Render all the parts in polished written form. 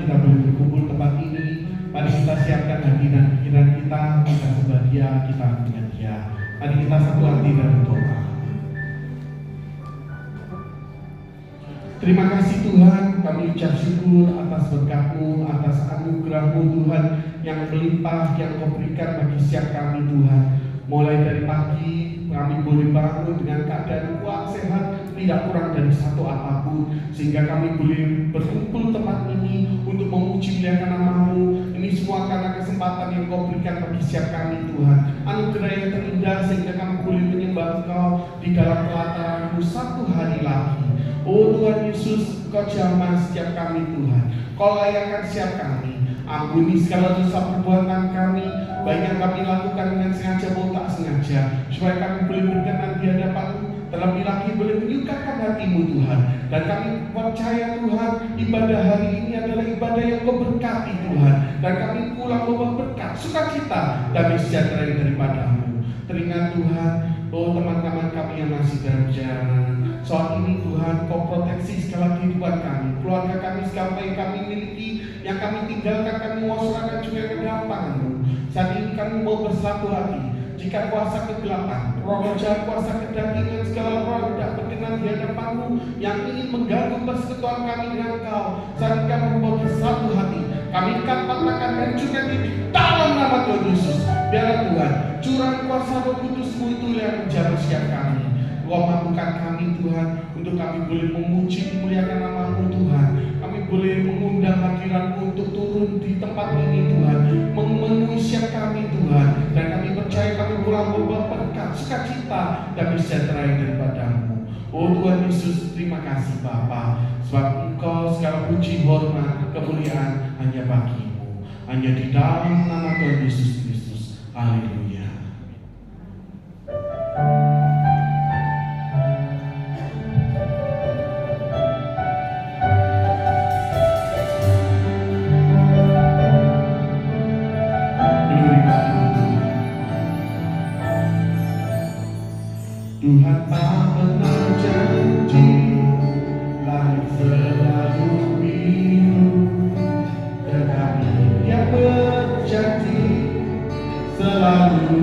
kita boleh berkumpul tempat ini. Mari kita siapkan hati dan pikiran kita sebahagia kita dengan Dia. Mari kita satu hati dan berdoa. Terima kasih Tuhan, kami ucap syukur atas berkat-Mu, atas anugerah-Mu Tuhan yang melimpah, yang Kau berikan bagi setiap kami Tuhan. Mulai dari pagi kami boleh bangun dengan keadaan kuat, sehat, tidak kurang dari satu apapun, sehingga kami boleh berkumpul tempat ini untuk memuji muliakan nama-Mu. Ini semua karena kesempatan yang Kau berikan bagi setiap kami Tuhan. Anugerah yang terindah sehingga kami boleh menyembah Engkau di dalam pelataran-Mu satu hari lagi. Oh Tuhan Yesus, Kau jamah setiap kami Tuhan. Kau layakkan setiap kami. Ampuni segala dosa perbuatan kami, baik yang kami lakukan dengan sengaja maupun tak sengaja, supaya kami boleh berkenan di hadapan-Mu, terlebih lagi boleh menyukakan hati-Mu Tuhan. Dan kami percaya Tuhan, ibadah hari ini adalah ibadah yang Kau berkati Tuhan. Dan kami pulang membawa berkat, sukacita, damai sejahtera yang daripada-Mu. Teringat Tuhan, oh teman-teman kami yang masih dalam perjalanan, saat ini Tuhan Kau proteksi segala kehidupan kami, keluarga kami, segala yang kami miliki, yang kami tinggalkan, kami mau serahkan juga ke dalam tangan-Mu. Saat ini kami mau bersatu hati. Jika kuasa kegelapan, roh jahat, kuasa kedagingan, segala roh yang tidak berkenan di hadapan-Mu, yang ingin mengganggu persekutuan kami dengan Kau, saat ini kami mau bersatu hati. Kami katakan dan juga di dalam nama Tuhan Yesus. Biarlah Tuhan, curang kuasa Roh Kudus-Mu itu yang menjaga setiap kami. Kau mampukan kami Tuhan, untuk kami boleh memuji memuliakan nama-Mu Tuhan. Kami boleh mengundang hadirat-Mu untuk turun di tempat ini Tuhan, memenuhi setiap kami Tuhan. Dan kami percaya kami pulang membawa berkat, sukacita, dan sejahtera yang daripada-Mu. Oh Tuhan Yesus, terima kasih Bapa, sebab Engkau segala puji, hormat, kemuliaan hanya bagi-Mu. Hanya di dalam nama Tuhan Yesus Kristus. Haleluya. Tuhan tak pernah janji langit selalu biru, tetapi Dia berjanji selalu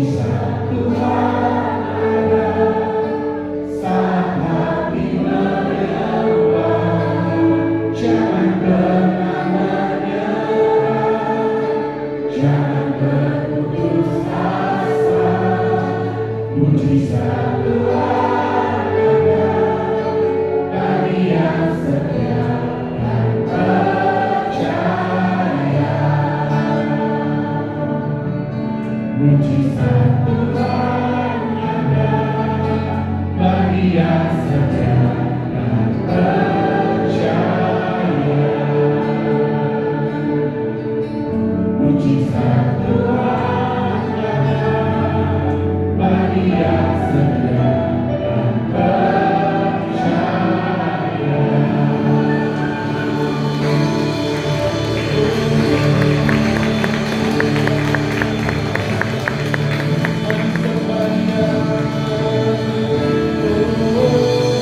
Mujizat Tuhan ada saat hati menyembah. Jangan pernah menyerah, jangan berputus asa. Mujizat Tuhan ada bagi yang setia dan percaya. Mujizat Tuhan ada bagi yang setia dan percaya. Mujizat Tuhan ada bagi yang setia dan percaya. Oh,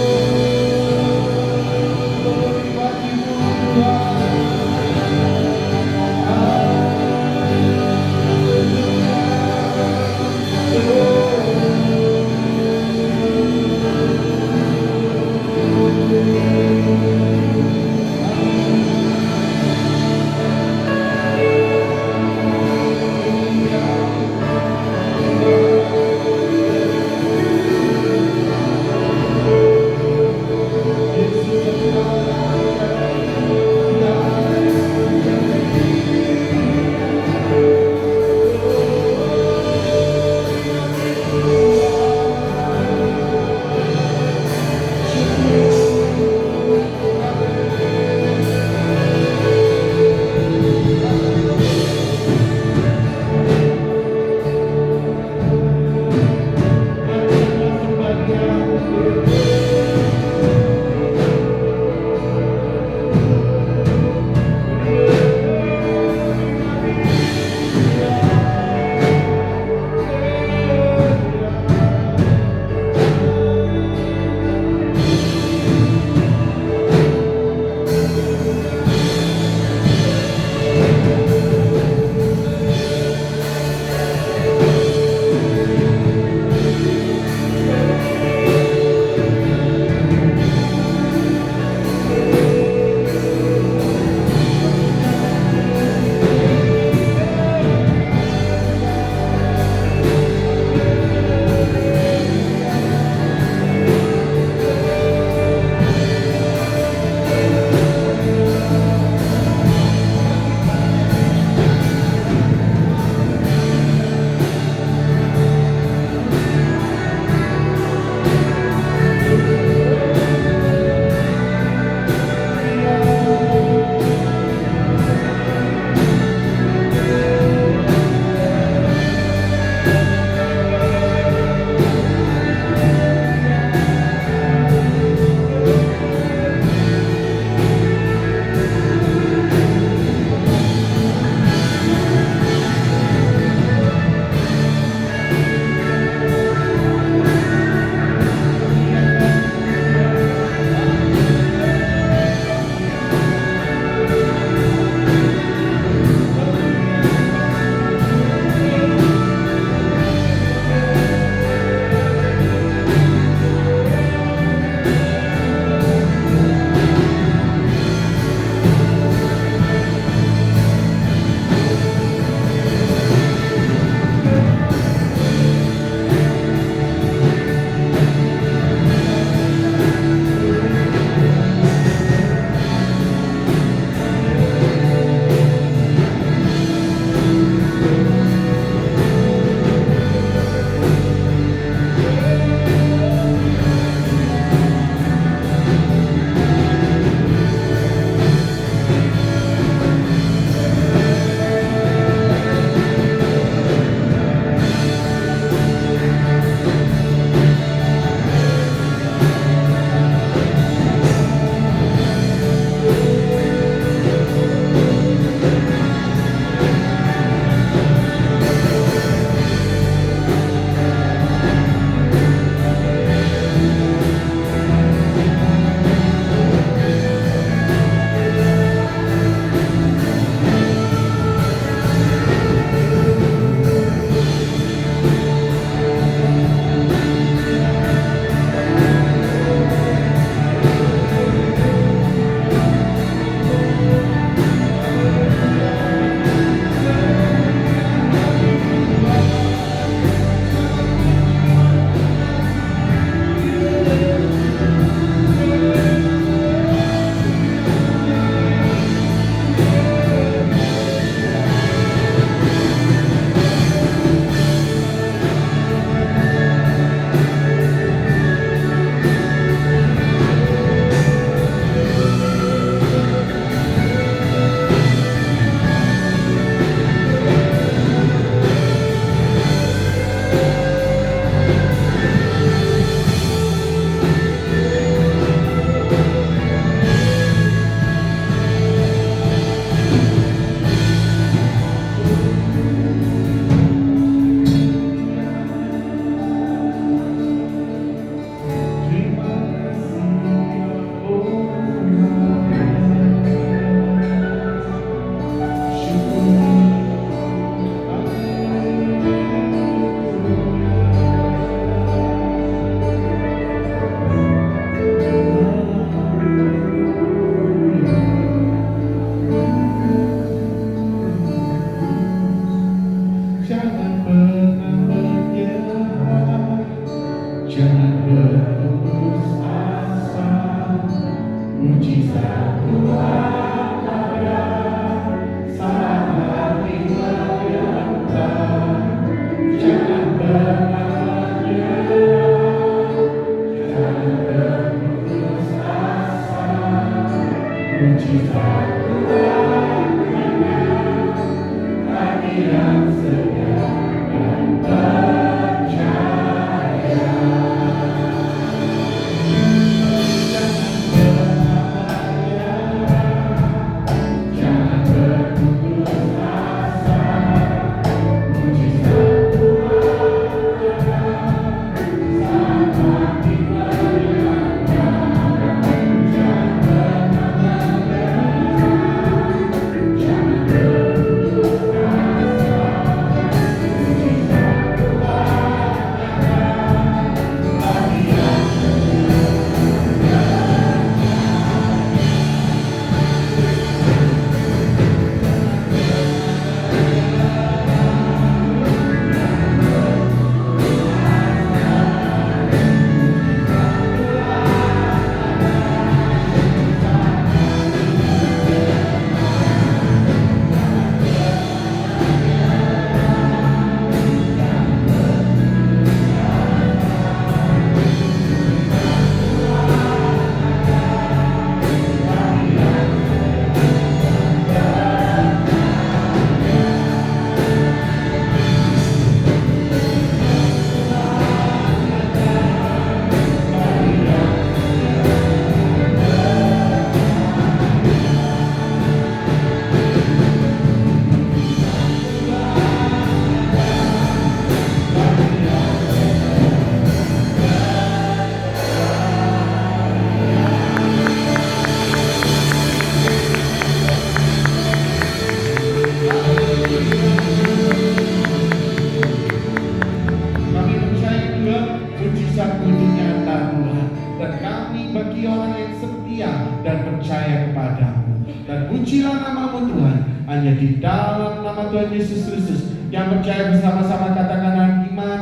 Hanya di dalam nama Tuhan Yesus Kristus. Yang percaya bersama-sama katakan iman.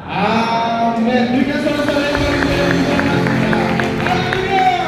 Amin. Berikan suara-suara yang meriah. Haleluya.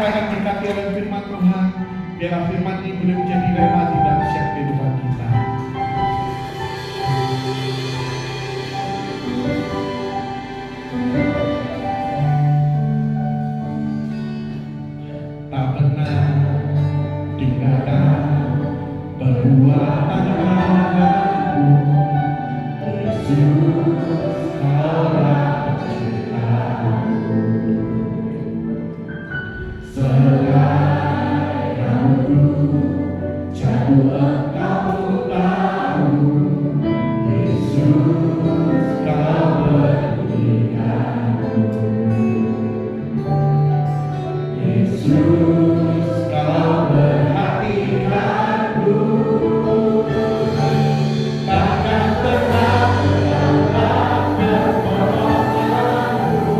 akan diberkati oleh firman Tuhan. Biarlah firman ini boleh menjadi rema di dalam setiap kehidupan kita. Tak pernah tinggalkan perbuatan aku, Yesus, Kaulah penciptaku. Seleraku jauh Engkau tahu, Yesus, Kau berikanku. Yesus, Kau perhatikanku, takkan pernah melewatkan permohonanku,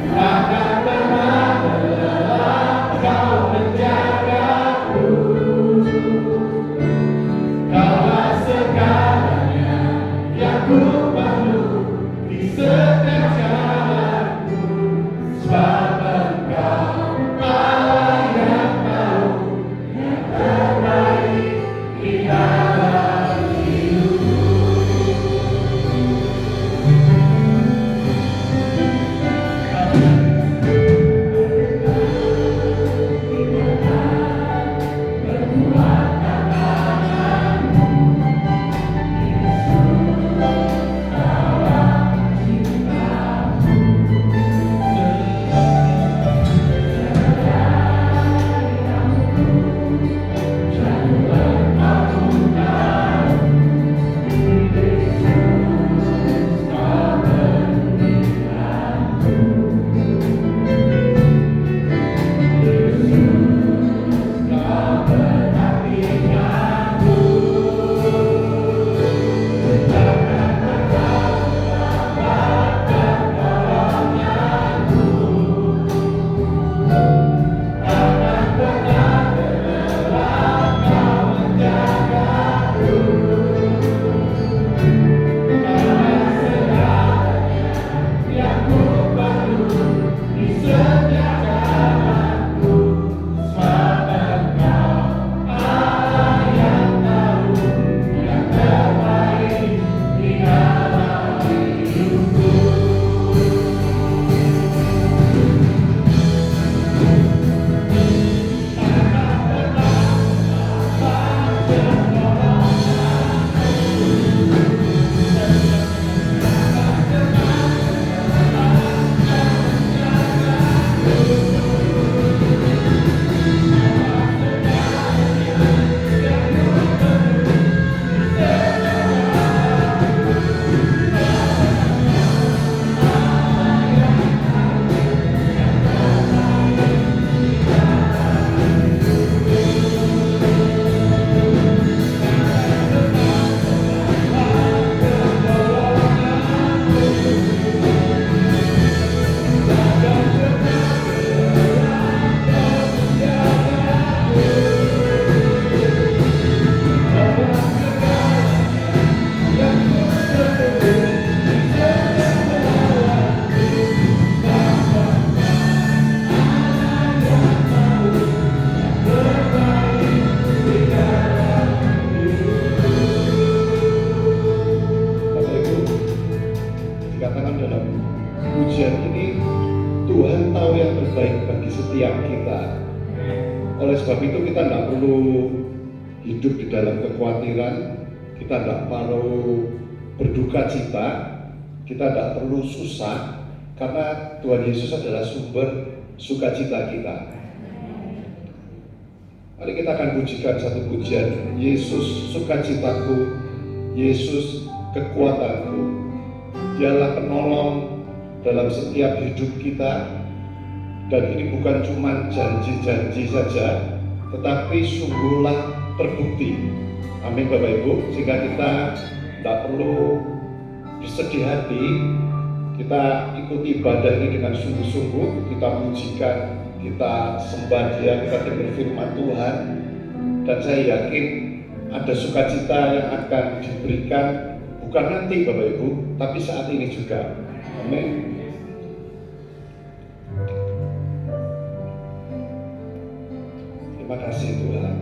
takkan pernah lelah Kau menjagaku. Kaulah segalanya yang ku perlu di setiap jalanku, sebab Engkau Allah yang tahu yang terbaik di dalam hidupku. Dikatakan dalam pujian ini, Tuhan tahu yang terbaik bagi setiap kita. Oleh sebab itu kita tidak perlu hidup di dalam kekhawatiran, kita tidak perlu berduka cita, kita tidak perlu susah, karena Tuhan Yesus adalah sumber sukacita kita. Mari kita akan pujikan satu pujian, Yesus sukacitaku, Yesus kekuatanku. Dialah penolong dalam setiap hidup kita, dan ini bukan cuma janji-janji saja, tetapi sungguhlah terbukti. Amin Bapak Ibu, sehingga kita tidak perlu bersedih hati, kita ikuti ibadah ini dengan sungguh-sungguh, kita pujikan, kita sembah Dia, kita dengar firman Tuhan, dan saya yakin ada sukacita yang akan diberikan. Bukan nanti Bapak Ibu, tapi saat ini juga. Amin. Terima kasih Tuhan.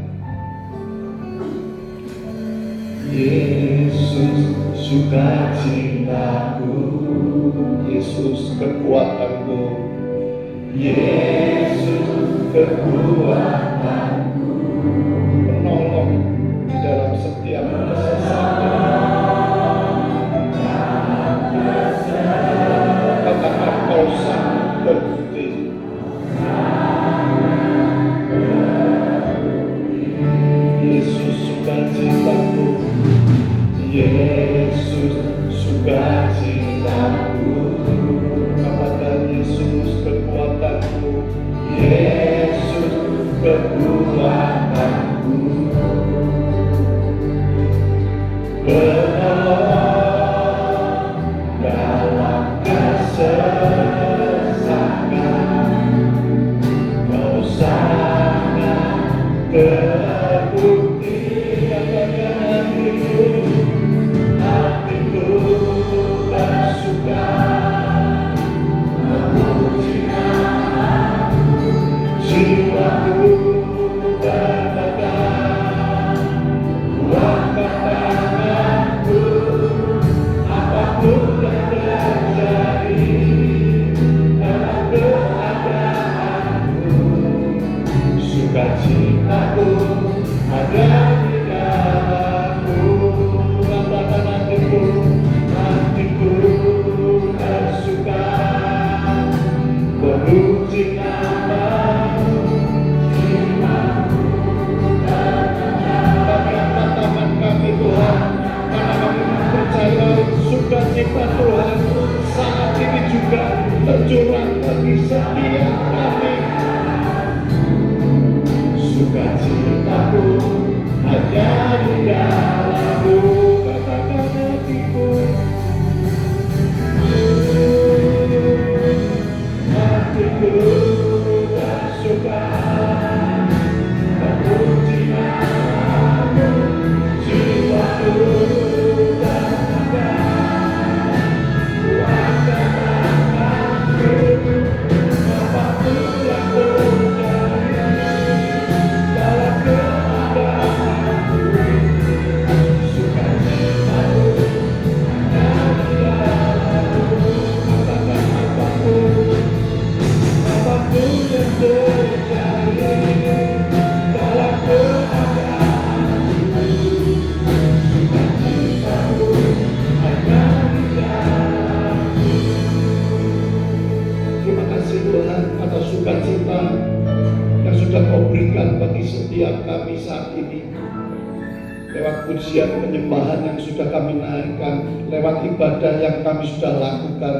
Yesus sukacitaku, Yesus kekuatanku, Yesus kekuatanku, penolong di dalam setiap kesesakan. Katakan kau sanggup terbukti. Yesus sukacitaku, Yesus sukacitaku, katakan Yesus kekuatanku, Yesus kekuatanku, penolong dalam kesesakan, kau sangat terbukti. Katakan hatiku bersuka memuji namamu, jiwaku berpegang kuatkan tanganku, apapun yang terjadi dalam keadaanku, sukacitaku ada di dalammu. Katakan hatiku bersuka memuji namamu, jiwaku berpegang. Katakan kami Tuhan, karena kami percaya sukacita Tuhan saat ini juga tercurah bagi setiap kami. Sukacitaku hanya di dalammu. Katakan hatiku bersuka memuji namamu, jiwaku berpegang kuatkan tanganku, apapun yang terjadi dalam keadaanku, sukacitaku ada di dalammu. Katakan apapun yang terjadi dalam keadaanku, sukacitaku ada di dalammu. Terima kasih Tuhan atas sukacita yang sudah kau berikan bagi setiap kami saat ini. Lewat pujian penyembahan yang sudah kami naikkan, lewat ibadah yang kami sudah lakukan,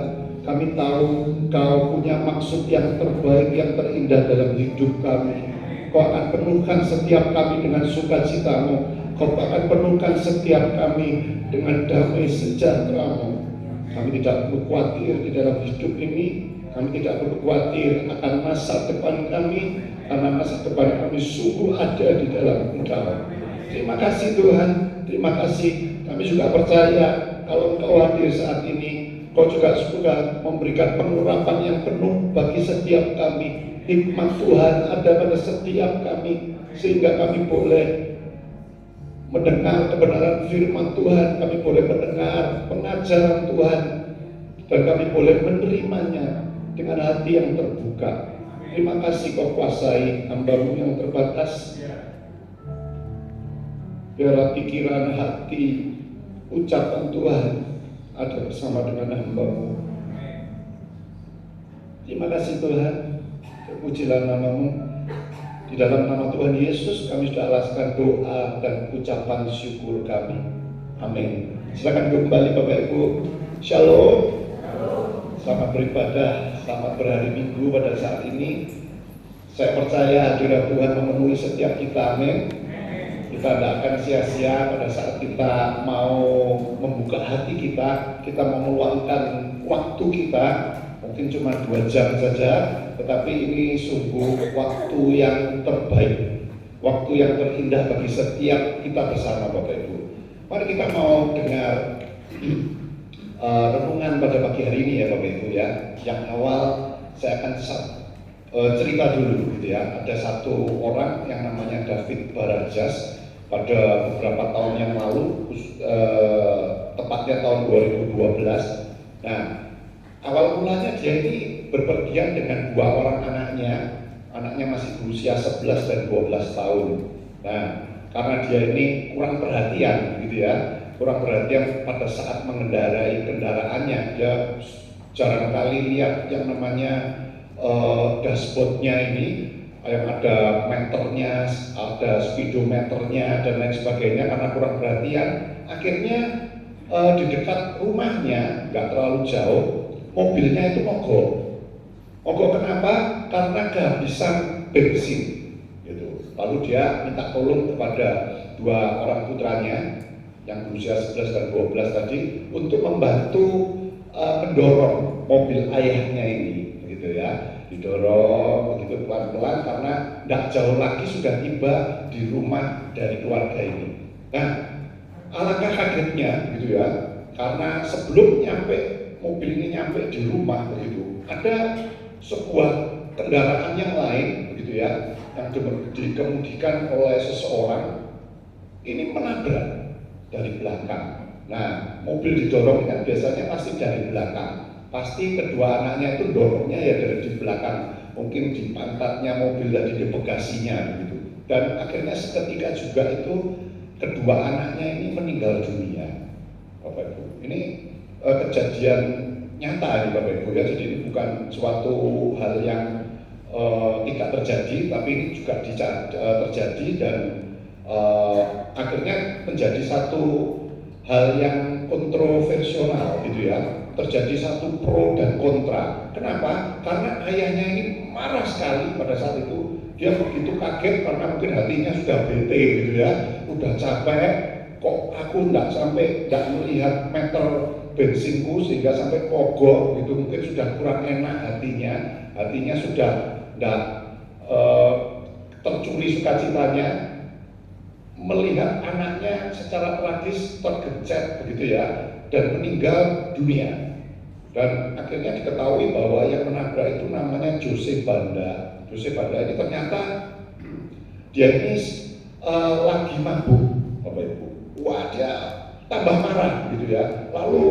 kami tahu Kau punya maksud yang terbaik, yang terindah dalam hidup kami. Kau akan penuhkan setiap kami dengan sukacita-Mu. Kau akan penuhkan setiap kami dengan damai sejahtera-Mu. Kami tidak perlu khawatir di dalam hidup ini. Kami tidak perlu khawatir akan masa depan kami, karena masa depan kami sungguh ada di dalam Engkau. Terima kasih Tuhan, terima kasih. Kami juga percaya kalau Engkau hadir saat ini, Kau juga sudah memberikan pengurapan yang penuh bagi setiap kami. Hikmat Tuhan ada pada setiap kami, sehingga kami boleh mendengar kebenaran firman Tuhan, kami boleh mendengar pengajaran Tuhan, dan kami boleh menerimanya dengan hati yang terbuka. Terima kasih Kau kuasai hamba-Mu yang terbatas. Biarlah pikiran, hati, ucapan Tuhan ada bersama dengan hamba-Mu. Terima kasih Tuhan, terpujilah nama-Mu. Di dalam nama Tuhan Yesus kami sudah alaskan doa dan ucapan syukur kami. Amin. Silakan kembali Bapak Ibu. Shalom. Selamat beribadah, selamat berhari Minggu pada saat ini. Saya percaya hadirat Tuhan memenuhi setiap kita. Amin. Kita tidak akan sia-sia pada saat kita mau membuka hati kita mau meluangkan waktu kita, mungkin cuma 2 jam saja, tetapi ini sungguh waktu yang terbaik, waktu yang terindah bagi setiap kita bersama Bapak Ibu. Mari kita mau dengar renungan pada pagi hari ini ya Bapak Ibu ya. Yang awal saya akan cerita dulu gitu ya. Ada satu orang yang namanya David Barajas pada beberapa tahun yang lalu, tepatnya tahun 2012. Nah, awal mulanya dia ini berpergian dengan dua orang anaknya masih berusia 11 dan 12 tahun. Nah, karena dia ini kurang perhatian gitu ya, kurang perhatian pada saat mengendarai kendaraannya, dia jarang kali lihat yang namanya dashboardnya ini, yang ada meternya, ada speedometernya dan lain sebagainya. Karena kurang perhatian, akhirnya di dekat rumahnya, nggak terlalu jauh, mobilnya itu mogok. Mogok kenapa? Karena kehabisan bensin gitu. Lalu dia minta tolong kepada dua orang putranya yang berusia 11 dan 12 tadi untuk membantu mendorong mobil ayahnya ini gitu ya. Didorong begitu pelan-pelan karena tidak jauh lagi sudah tiba di rumah dari keluarga ini. Nah, alangkah kagetnya gitu ya, karena sebelum mobil ini nyampe di rumah begitu, ada sebuah kendaraan yang lain begitu ya, yang dikemudikan oleh seseorang ini menabrak dari belakang. Nah, mobil didorong kan biasanya pasti dari belakang. Pasti kedua anaknya itu dorongnya ya dari di belakang, mungkin di pantatnya mobil dan di bagasinya begitu. Dan akhirnya seketika juga itu kedua anaknya ini meninggal dunia, Bapak Ibu. Ini kejadian nyata ini Bapak Ibu ya. Jadi ini bukan suatu hal yang tidak terjadi, tapi ini juga terjadi dan akhirnya menjadi satu hal yang kontroversial gitu ya. Terjadi satu pro dan kontra. Kenapa? Karena ayahnya ini marah sekali pada saat itu. Dia begitu kaget karena mungkin hatinya sudah bete gitu ya, udah capek. Kok aku tidak melihat meter bensinku sehingga sampai mogok gitu, mungkin sudah kurang enak hatinya sudah tidak tercuri sukacitanya melihat anaknya secara tragis tergencet begitu ya dan meninggal dunia. Dan akhirnya diketahui bahwa yang menabrak itu namanya Jose Banda. Jose Banda ini ternyata dia ini lagi mabuk, Bapak Ibu. Wah, dia tambah marah gitu ya. Lalu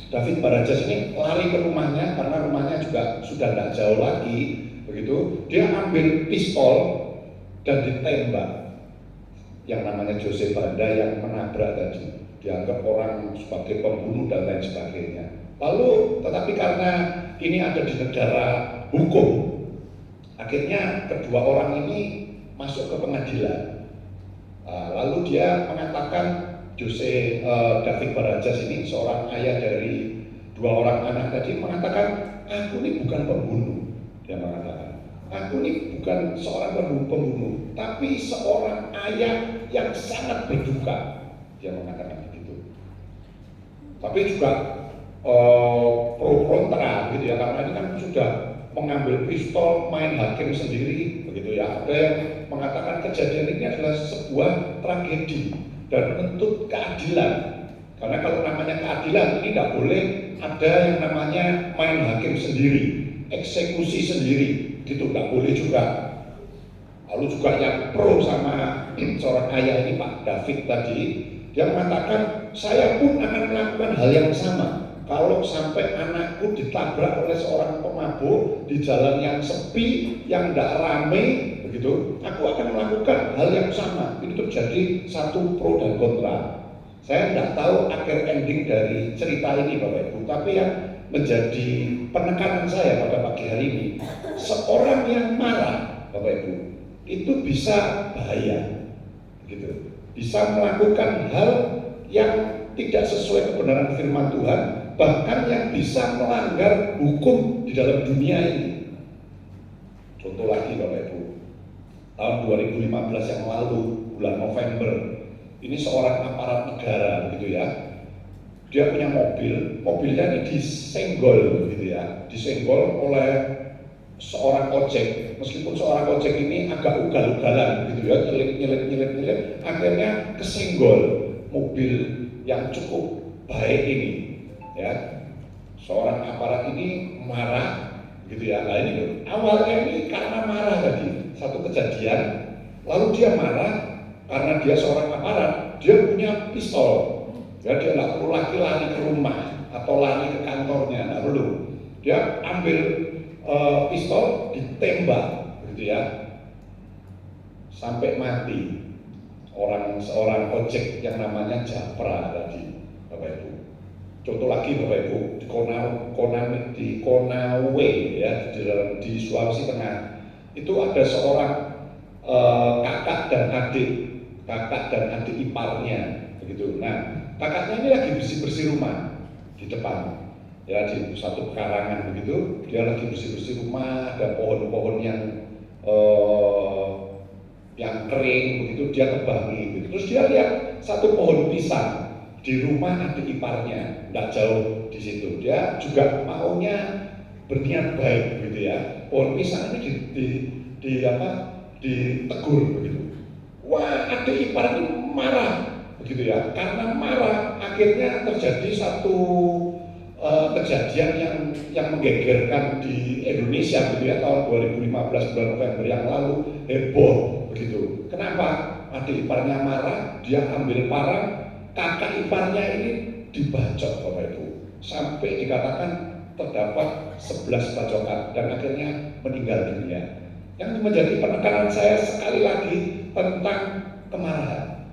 David Barajas ini lari ke rumahnya karena rumahnya juga sudah tidak jauh lagi begitu. Dia ambil pistol dan ditembak yang namanya Jose Banda yang menabrak tadi, dianggap orang sebagai pembunuh dan lain sebagainya. Lalu tetapi karena ini ada di negara hukum, akhirnya kedua orang ini masuk ke pengadilan. Lalu dia mengatakan David Barajas ini seorang ayah dari dua orang anak tadi mengatakan, aku ini bukan pembunuh. Dia mengatakan, aku ini bukan seorang pembunuh, tapi seorang ayah yang sangat berduka. Dia mengatakan begitu. Tapi juga pro kontra gitu ya, karena ini kan sudah mengambil pistol main hakim sendiri begitu ya. Ada yang mengatakan kejadian ini adalah sebuah tragedi dan menuntut keadilan, karena kalau namanya keadilan ini tidak boleh ada yang namanya main hakim sendiri, eksekusi sendiri gitu, tidak boleh juga. Lalu juga yang pro sama seorang ayah ini Pak David tadi, dia mengatakan saya pun akan melakukan hal yang sama. Kalau sampai anakku ditabrak oleh seorang pemabuk di jalan yang sepi, yang tidak ramai, begitu, aku akan melakukan hal yang sama. Ini terjadi satu pro dan kontra. Saya tidak tahu akhir ending dari cerita ini, Bapak Ibu, tapi yang menjadi penekanan saya pada pagi hari ini, seorang yang marah, Bapak Ibu, itu bisa bahaya, gitu, bisa melakukan hal yang tidak sesuai kebenaran firman Tuhan, bahkan yang bisa melanggar hukum di dalam dunia ini. Contoh lagi Bapak Ibu, tahun 2015 yang lalu, bulan November, ini seorang aparat negara gitu ya, dia punya mobilnya ini disenggol gitu ya, disenggol oleh seorang ojek. Meskipun seorang ojek ini agak ugal-ugalan gitu ya, nyelip, akhirnya kesenggol mobil yang cukup baik ini ya. Seorang aparat ini marah begitu ya. Nah ini awalnya ini karena marah tadi, satu kejadian, lalu dia marah karena dia seorang aparat, dia punya pistol. Ya, dia nggak perlu lagi lari ke rumah atau lari ke kantornya, nggak perlu. Dia ambil pistol, ditembak, gitu ya, sampai mati. Seorang ojek yang namanya Japra tadi, Bapak Ibu. Contoh lagi Bapak Ibu, di Konawe ya, di Sulawesi Tengah, itu ada seorang kakak dan adik iparnya, begitu. Nah, kakaknya ini lagi bersih-bersih rumah di depan, ya di satu pekarangan begitu. Dia lagi bersih-bersih rumah, ada pohon-pohon yang kering begitu, dia tebangi gitu. Terus dia lihat satu pohon pisang di rumah adik iparnya, nggak jauh di situ. Dia juga maunya berniat baik begitu ya. Pohon pisang ini ditegur begitu. Wah, adik ipar ini marah begitu ya. Karena marah akhirnya terjadi satu kejadian yang menggegerkan di Indonesia gitu ya, tahun 2015 bulan November yang lalu, heboh begitu. Kenapa? Adik iparnya marah, dia ambil parang, kakak iparnya ini dibacok Bapak Ibu, sampai dikatakan terdapat 11 bacokan dan akhirnya meninggal dunia. Yang menjadi penekanan saya sekali lagi tentang kemarahan.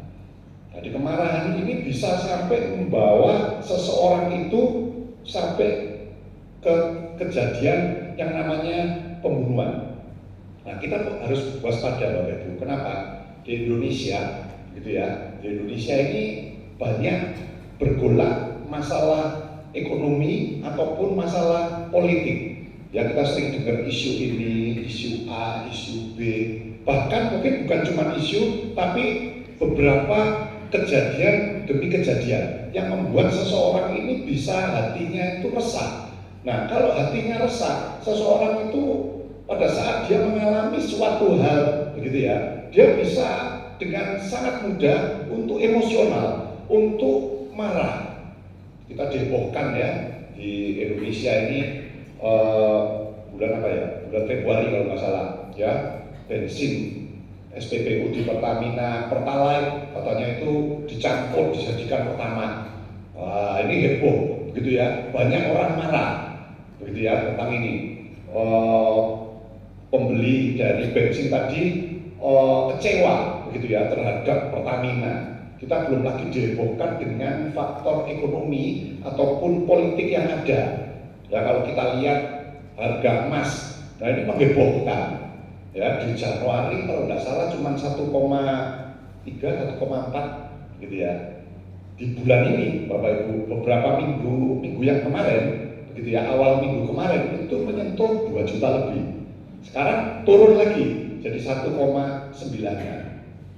Jadi kemarahan ini bisa sampai membawa seseorang itu sampai ke kejadian yang namanya pembunuhan. Nah, kita harus waspada Bapak Ibu. Kenapa? Di Indonesia, gitu ya. Di Indonesia ini banyak bergolak masalah ekonomi ataupun masalah politik. Ya, kita sering dengar isu ini, isu A, isu B. Bahkan mungkin bukan cuma isu, tapi beberapa kejadian demi kejadian yang membuat seseorang ini bisa hatinya itu resah. Nah, kalau hatinya resah, seseorang itu pada saat dia mengalami suatu hal, begitu ya, dia bisa dengan sangat mudah untuk emosional, untuk marah. Kita dihebohkan ya di Indonesia ini bulan apa ya? Bulan Februari kalau nggak salah, ya, bensin SPBU di Pertamina, Pertalite katanya itu dicampur dijadikan pertamax. Wah, ini heboh, begitu ya. Banyak orang marah, begitu ya, tentang ini. Pembeli dari bensin tadi kecewa, begitu ya, terhadap Pertamina. Kita belum lagi dihebohkan dengan faktor ekonomi ataupun politik yang ada. Ya, kalau kita lihat harga emas, nah ini menghebohkan. Ya, di Januari kalau nggak salah cuma 1,3, 1,4 gitu ya. Di bulan ini Bapak Ibu, beberapa minggu yang kemarin begitu ya, awal minggu kemarin itu menyentuh 2 juta lebih. Sekarang turun lagi jadi 1,9-nya.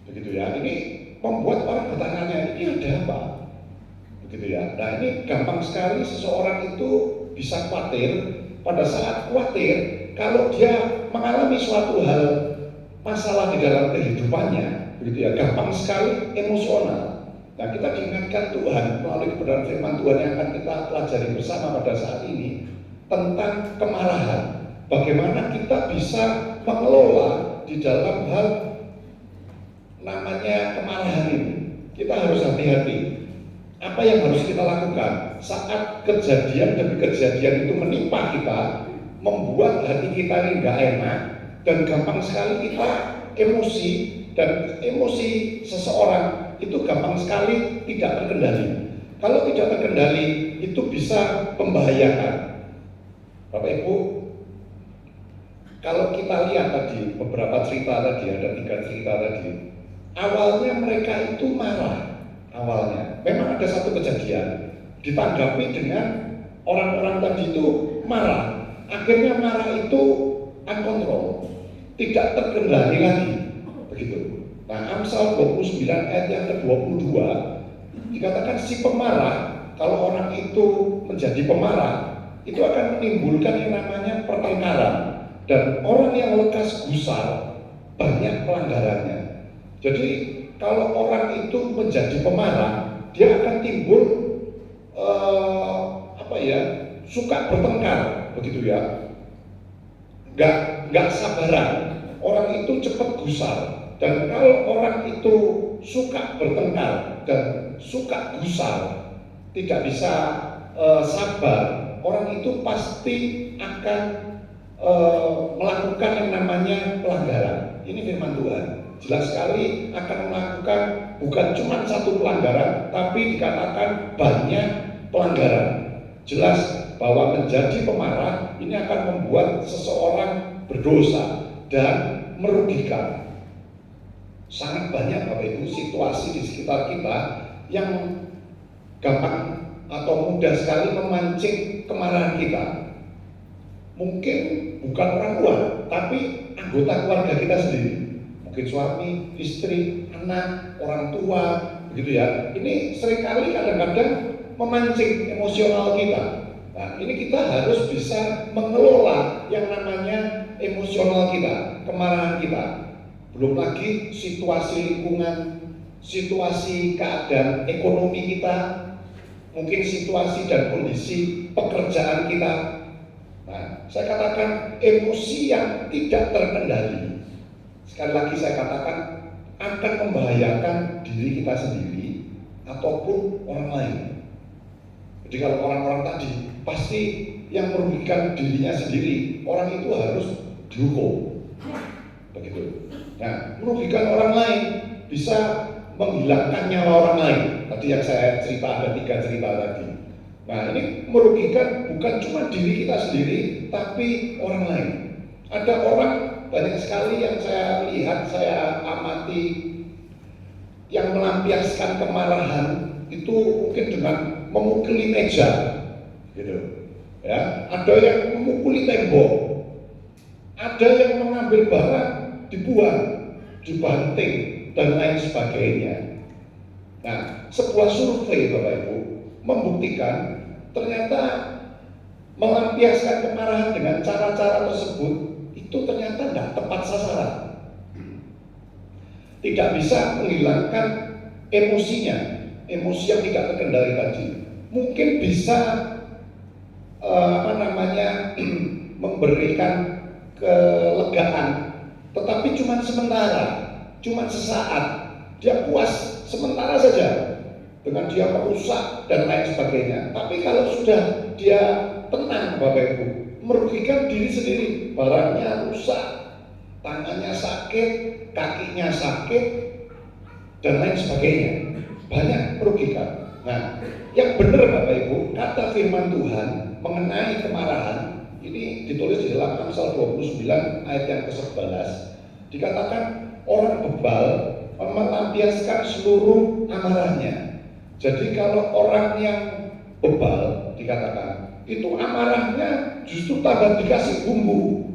Begitu ya. Ini membuat orang bertanya, ini ada apa? Begitu ya. Nah, ini gampang sekali seseorang itu bisa khawatir. Pada saat khawatir, kalau dia mengalami suatu hal masalah di dalam kehidupannya, begitu ya, gampang sekali emosional. Nah, kita diingatkan Tuhan melalui kebenaran firman Tuhan yang akan kita pelajari bersama pada saat ini tentang kemarahan. Bagaimana kita bisa mengelola di dalam hal namanya kemarahan ini. Kita harus hati-hati. Apa yang harus kita lakukan saat kejadian demi kejadian itu menimpa kita, membuat hati kita ini nggak enak dan gampang sekali kita emosi, dan emosi seseorang itu gampang sekali tidak terkendali. Kalau tidak terkendali itu bisa membahayakan. Bapak Ibu, kalau kita lihat tadi beberapa cerita tadi, ada 3 cerita tadi. Awalnya mereka itu marah. Awalnya memang ada satu kejadian, ditanggapi dengan orang-orang tadi itu marah. Akhirnya marah itu uncontrol, tidak terkendali lagi, begitu. Nah, Amsal 29 ayat yang ke-22 dikatakan si pemarah, kalau orang itu menjadi pemarah, itu akan menimbulkan yang namanya pertengkaran, dan orang yang lekas gusar banyak pelanggarannya. Jadi kalau orang itu menjadi pemarah, dia akan timbul suka bertengkar, begitu ya. nggak sabaran, orang itu cepat gusar. Dan kalau orang itu suka bertengkar dan suka gusar, tidak bisa sabar, orang itu pasti akan melakukan yang namanya pelanggaran. Ini firman Tuhan. Jelas sekali akan melakukan bukan cuma satu pelanggaran, tapi dikatakan banyak pelanggaran. Jelas bahwa menjadi pemarah ini akan membuat seseorang berdosa dan merugikan. Sangat banyak Bapak Ibu situasi di sekitar kita yang gampang atau mudah sekali memancing kemarahan kita. Mungkin bukan orang luar, tapi anggota keluarga kita sendiri. Mungkin suami, istri, anak, orang tua, begitu ya. Ini seringkali kadang-kadang memancing emosional kita. Nah, ini kita harus bisa mengelola yang namanya emosional kita, kemarahan kita. Belum lagi situasi lingkungan, situasi keadaan ekonomi kita, mungkin situasi dan kondisi pekerjaan kita. Nah, saya katakan emosi yang tidak terkendali, sekali lagi saya katakan akan membahayakan diri kita sendiri ataupun orang lain. Jadi kalau orang-orang tadi pasti yang merugikan dirinya sendiri, orang itu harus dihukum. Begitu. Nah, merugikan orang lain bisa menghilangkan nyawa orang lain. Tadi yang saya cerita, ada 3 cerita tadi. Nah, ini merugikan bukan cuma diri kita sendiri, tapi orang lain. Ada orang banyak sekali yang saya lihat, saya amati, yang melampiaskan kemarahan itu mungkin dengan memukuli meja, gitu. Ya, ada yang memukuli tembok, ada yang mengambil barang, dibuang, dibanting, dan lain sebagainya. Nah, sebuah survei Bapak Ibu membuktikan ternyata melampiaskan kemarahan dengan cara-cara tersebut itu ternyata tidak tepat sasaran. Tidak bisa menghilangkan emosinya, emosi yang tidak terkendali tadi. Mungkin bisa memberikan kelegaan, tetapi cuma sementara, cuma sesaat. Dia puas sementara saja dengan dia merusak dan lain sebagainya. Tapi kalau sudah dia tenang Bapak Ibu, merugikan diri sendiri, barangnya rusak, tangannya sakit, kakinya sakit, dan lain sebagainya. Banyak merugikan. Nah, yang benar Bapak Ibu, kata firman Tuhan mengenai kemarahan, ini ditulis di dalam Amsal 29 ayat yang ke-11. Dikatakan orang bebal melampiaskan seluruh amarahnya. Jadi kalau orang yang bebal dikatakan itu amarahnya justru tambah dikasih bumbu.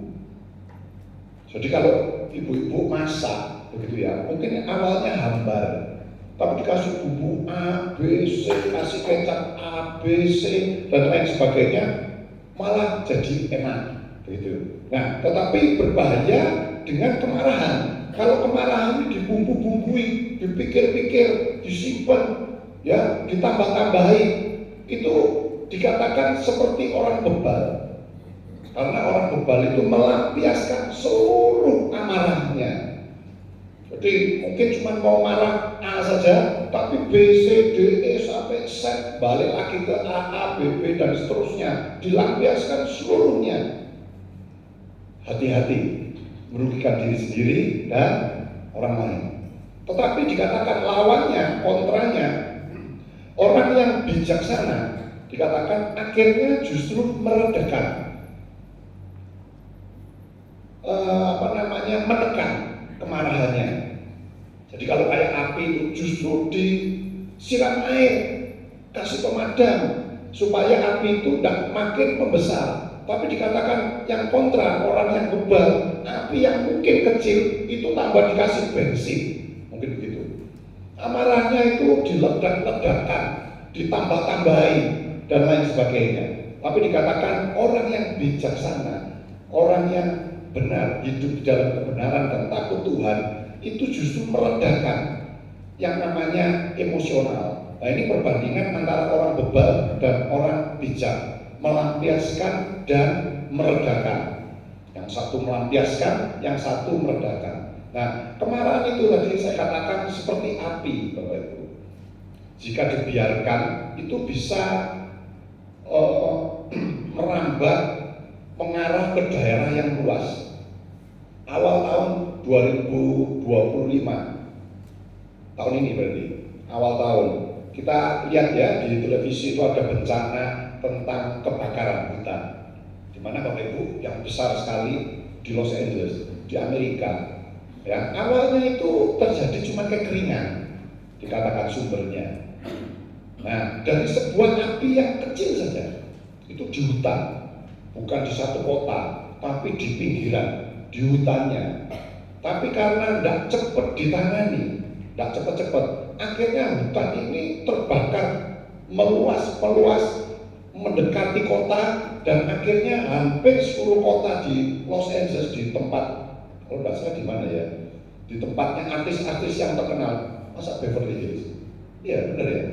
Jadi kalau ibu-ibu masak begitu ya, mungkin awalnya hambar, tapi dikasih bumbu A, B, C, kasih kecap A, B, C, dan lain sebagainya, malah jadi enak begitu. Nah, tetapi berbahaya dengan kemarahan. Kalau kemarahan dibumbu-bumbui, dipikir-pikir, disimpan, ya, ditambah-tambahi, itu dikatakan seperti orang bebal. Karena orang bebal itu melampiaskan seluruh amarahnya. Jadi mungkin cuma mau marah A saja, tapi B, C, D, E sampai Z, balik lagi ke A, B, B, dan seterusnya, dilampiaskan seluruhnya. Hati-hati, merugikan diri sendiri dan orang lain. Tetapi dikatakan lawannya, kontranya, orang yang bijaksana dikatakan akhirnya justru meredakan, menekan kemarahannya. Jadi kalau kayak api itu justru disiram air, kasih pemadam supaya api itu tidak makin membesar. Tapi dikatakan yang kontra, orang yang bebal, api yang mungkin kecil itu tambah dikasih bensin, mungkin begitu. Amarahnya itu diledak-ledakkan, ditambah-tambahi, dan lain sebagainya. Tapi dikatakan orang yang bijaksana, orang yang benar, hidup di dalam kebenaran dan takut Tuhan, itu justru meredakan yang namanya emosional. Nah, ini perbandingan antara orang bebal dan orang bijak, melampiaskan dan meredakan. Yang Yang satu melampiaskan, yang satu meredakan. Nah, kemarahan itu tadi saya katakan seperti api, Bapak Ibu. Jika dibiarkan, itu bisa merambat, mengarah ke daerah yang luas. Awal tahun 2025, tahun ini berarti, awal tahun, kita lihat ya di televisi itu ada bencana tentang kebakaran hutan, di mana Bapak Ibu yang besar sekali di Los Angeles, di Amerika. Ya, awalnya itu terjadi cuma kekeringan, dikatakan sumbernya. Nah, dari sebuah api yang kecil saja, itu di hutan, bukan di satu kota, tapi di pinggiran, di hutannya. Tapi karena tidak cepat ditangani, tidak cepat-cepat, akhirnya hutan ini terbakar, meluas, mendekati kota, dan akhirnya hampir seluruh kota di Los Angeles, di tempat, kalau tidak salah di mana ya, di tempatnya artis-artis yang terkenal. Masa Beverly Hills? Iya benar ya.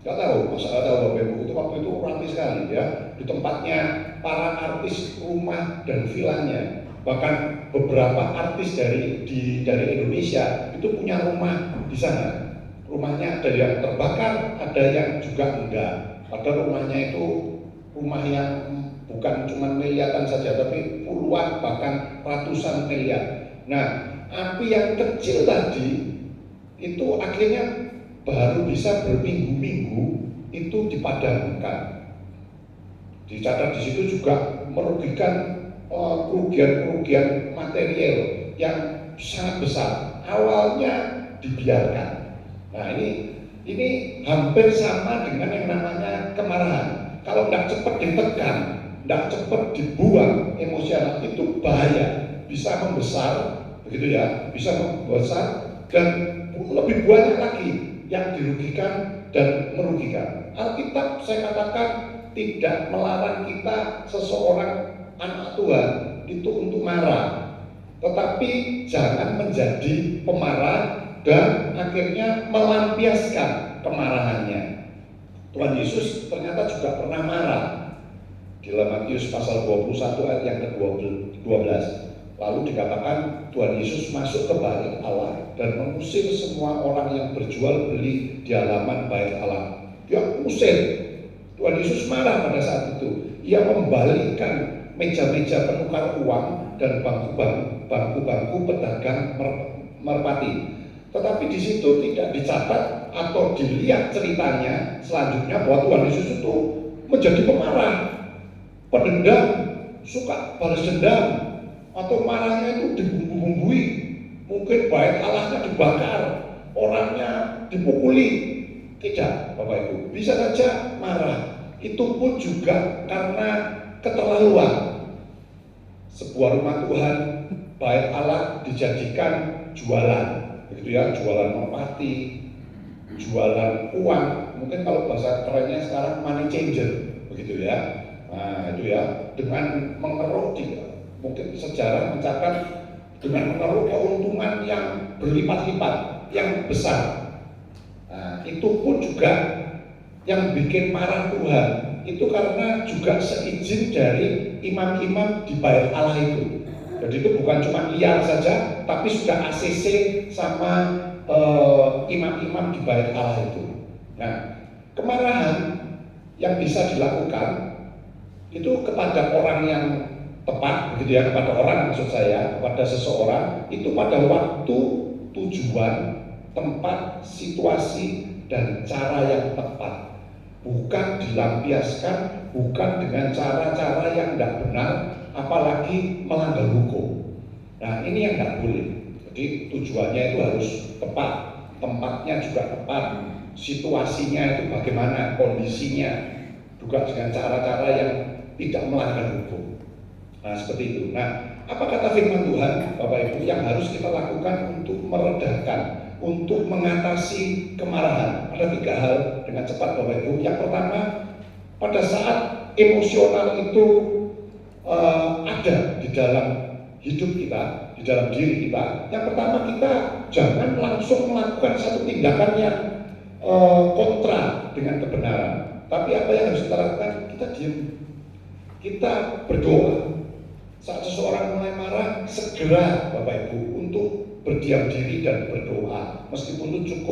Gak tahu, masa gak tahu Bapak Ibu, itu waktu itu ramai sekali ya, di tempatnya para artis, rumah dan vilanya. Bahkan beberapa artis dari Indonesia itu punya rumah di sana. Rumahnya ada yang terbakar, ada yang juga enggak. Padahal rumahnya itu rumah yang bukan cuma miliaran saja, tapi puluhan bahkan ratusan miliar. Nah, api yang kecil tadi itu akhirnya baru bisa berminggu-minggu itu dipadamkan. Dicatat di situ juga merugikan kerugian material yang sangat besar. Awalnya dibiarkan. Nah ini hampir sama dengan yang namanya kemarahan. Kalau tidak cepat ditekan, tidak cepat dibuang emosional, itu bahaya, bisa membesar, begitu ya, bisa membesar dan lebih banyak lagi yang dirugikan dan merugikan. Alkitab saya katakan tidak melarang kita seseorang anak Tuhan itu untuk marah, tetapi jangan menjadi pemarah dan akhirnya melampiaskan kemarahannya. Tuhan Yesus ternyata juga pernah marah. Di dalam Matius pasal 21 ayat yang ke-12. Lalu dikatakan Tuhan Yesus masuk ke bait Allah dan mengusir semua orang yang berjual beli di halaman bait Allah. Dia usir. Tuhan Yesus marah pada saat itu. Ia membalikkan meja-meja penukar uang dan bangku-bangku pedagang merpati. Tetapi di situ tidak dicatat atau dilihat ceritanya selanjutnya bahwa Tuhan Yesus itu menjadi pemarah, pendendam, suka balas dendam, atau marahnya itu dibumbu-bumbui. Mungkin bait Allahnya dibakar, orangnya dipukuli. Tidak, Bapak Ibu, bisa saja marah. Itu pun juga karena keterlaluan. Sebuah rumah Tuhan, bait Allah dijadikan jualan, begitu ya, jualan merpati, jualan uang. Mungkin kalau bahasa kerennya sekarang money changer, begitu ya. Nah itu ya, dengan mengeruk mungkin sejarah mencatat dengan mengeruk keuntungan yang berlipat-lipat, yang besar. Nah, itu pun juga yang bikin marah Tuhan, itu karena juga seizin dari imam-imam di bait Allah itu. Jadi itu bukan cuma liar saja, tapi sudah ACC sama imam-imam di bait Allah itu. Nah, kemarahan yang bisa dilakukan itu kepada orang yang tepat, begitu ya, kepada orang maksud saya, kepada seseorang itu pada waktu, tujuan, tempat, situasi, dan cara yang tepat. Bukan dilampiaskan, bukan dengan cara-cara yang tidak benar, apalagi melanggar hukum. Nah ini yang tidak boleh. Jadi tujuannya itu harus tepat, tempatnya juga tepat, situasinya itu bagaimana, kondisinya, juga dengan cara-cara yang tidak melanggar hukum. Nah seperti itu. Nah apa kata firman Tuhan Bapak Ibu yang harus kita lakukan untuk meredakan, untuk mengatasi kemarahan? Ada 3 hal dengan cepat Bapak Ibu. Yang pertama, pada saat emosional itu ada di dalam hidup kita, di dalam diri kita, yang pertama kita jangan langsung melakukan satu tindakan yang kontra dengan kebenaran. Tapi apa yang harus kita lakukan? Kita diam, kita berdoa. Saat seseorang mulai marah, segera Bapak Ibu untuk berdiam diri dan berdoa, meskipun itu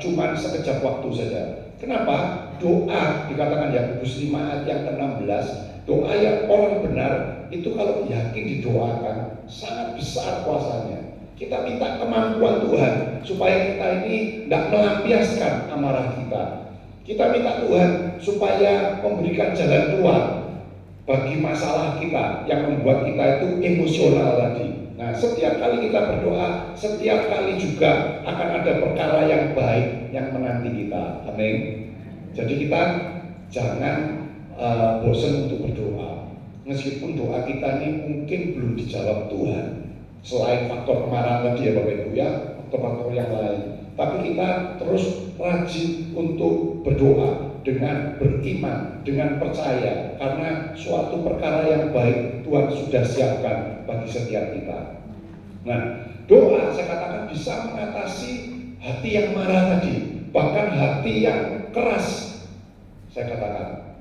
cuma sekejap waktu saja. Kenapa? Doa dikatakan Yakobus 5 ayat yang ke-16, doa yang orang benar itu kalau yakin didoakan sangat besar kuasanya. Kita minta kemampuan Tuhan supaya kita ini tidak melampiaskan amarah kita. Kita minta Tuhan supaya memberikan jalan keluar bagi masalah kita yang membuat kita itu emosional tadi. Nah, setiap kali kita berdoa, setiap kali juga akan ada perkara yang baik yang menanti kita. Amin. Jadi kita jangan bosan untuk berdoa. Meskipun doa kita ini mungkin belum dijawab Tuhan, selain faktor kemarahan tadi ya Bapak Ibu ya, faktor-faktor yang lain. Tapi kita terus rajin untuk berdoa dengan beriman, dengan percaya, karena suatu perkara yang baik Tuhan sudah siapkan bagi setiap kita. Nah, doa saya katakan bisa mengatasi hati yang marah tadi, bahkan hati yang keras. Saya katakan,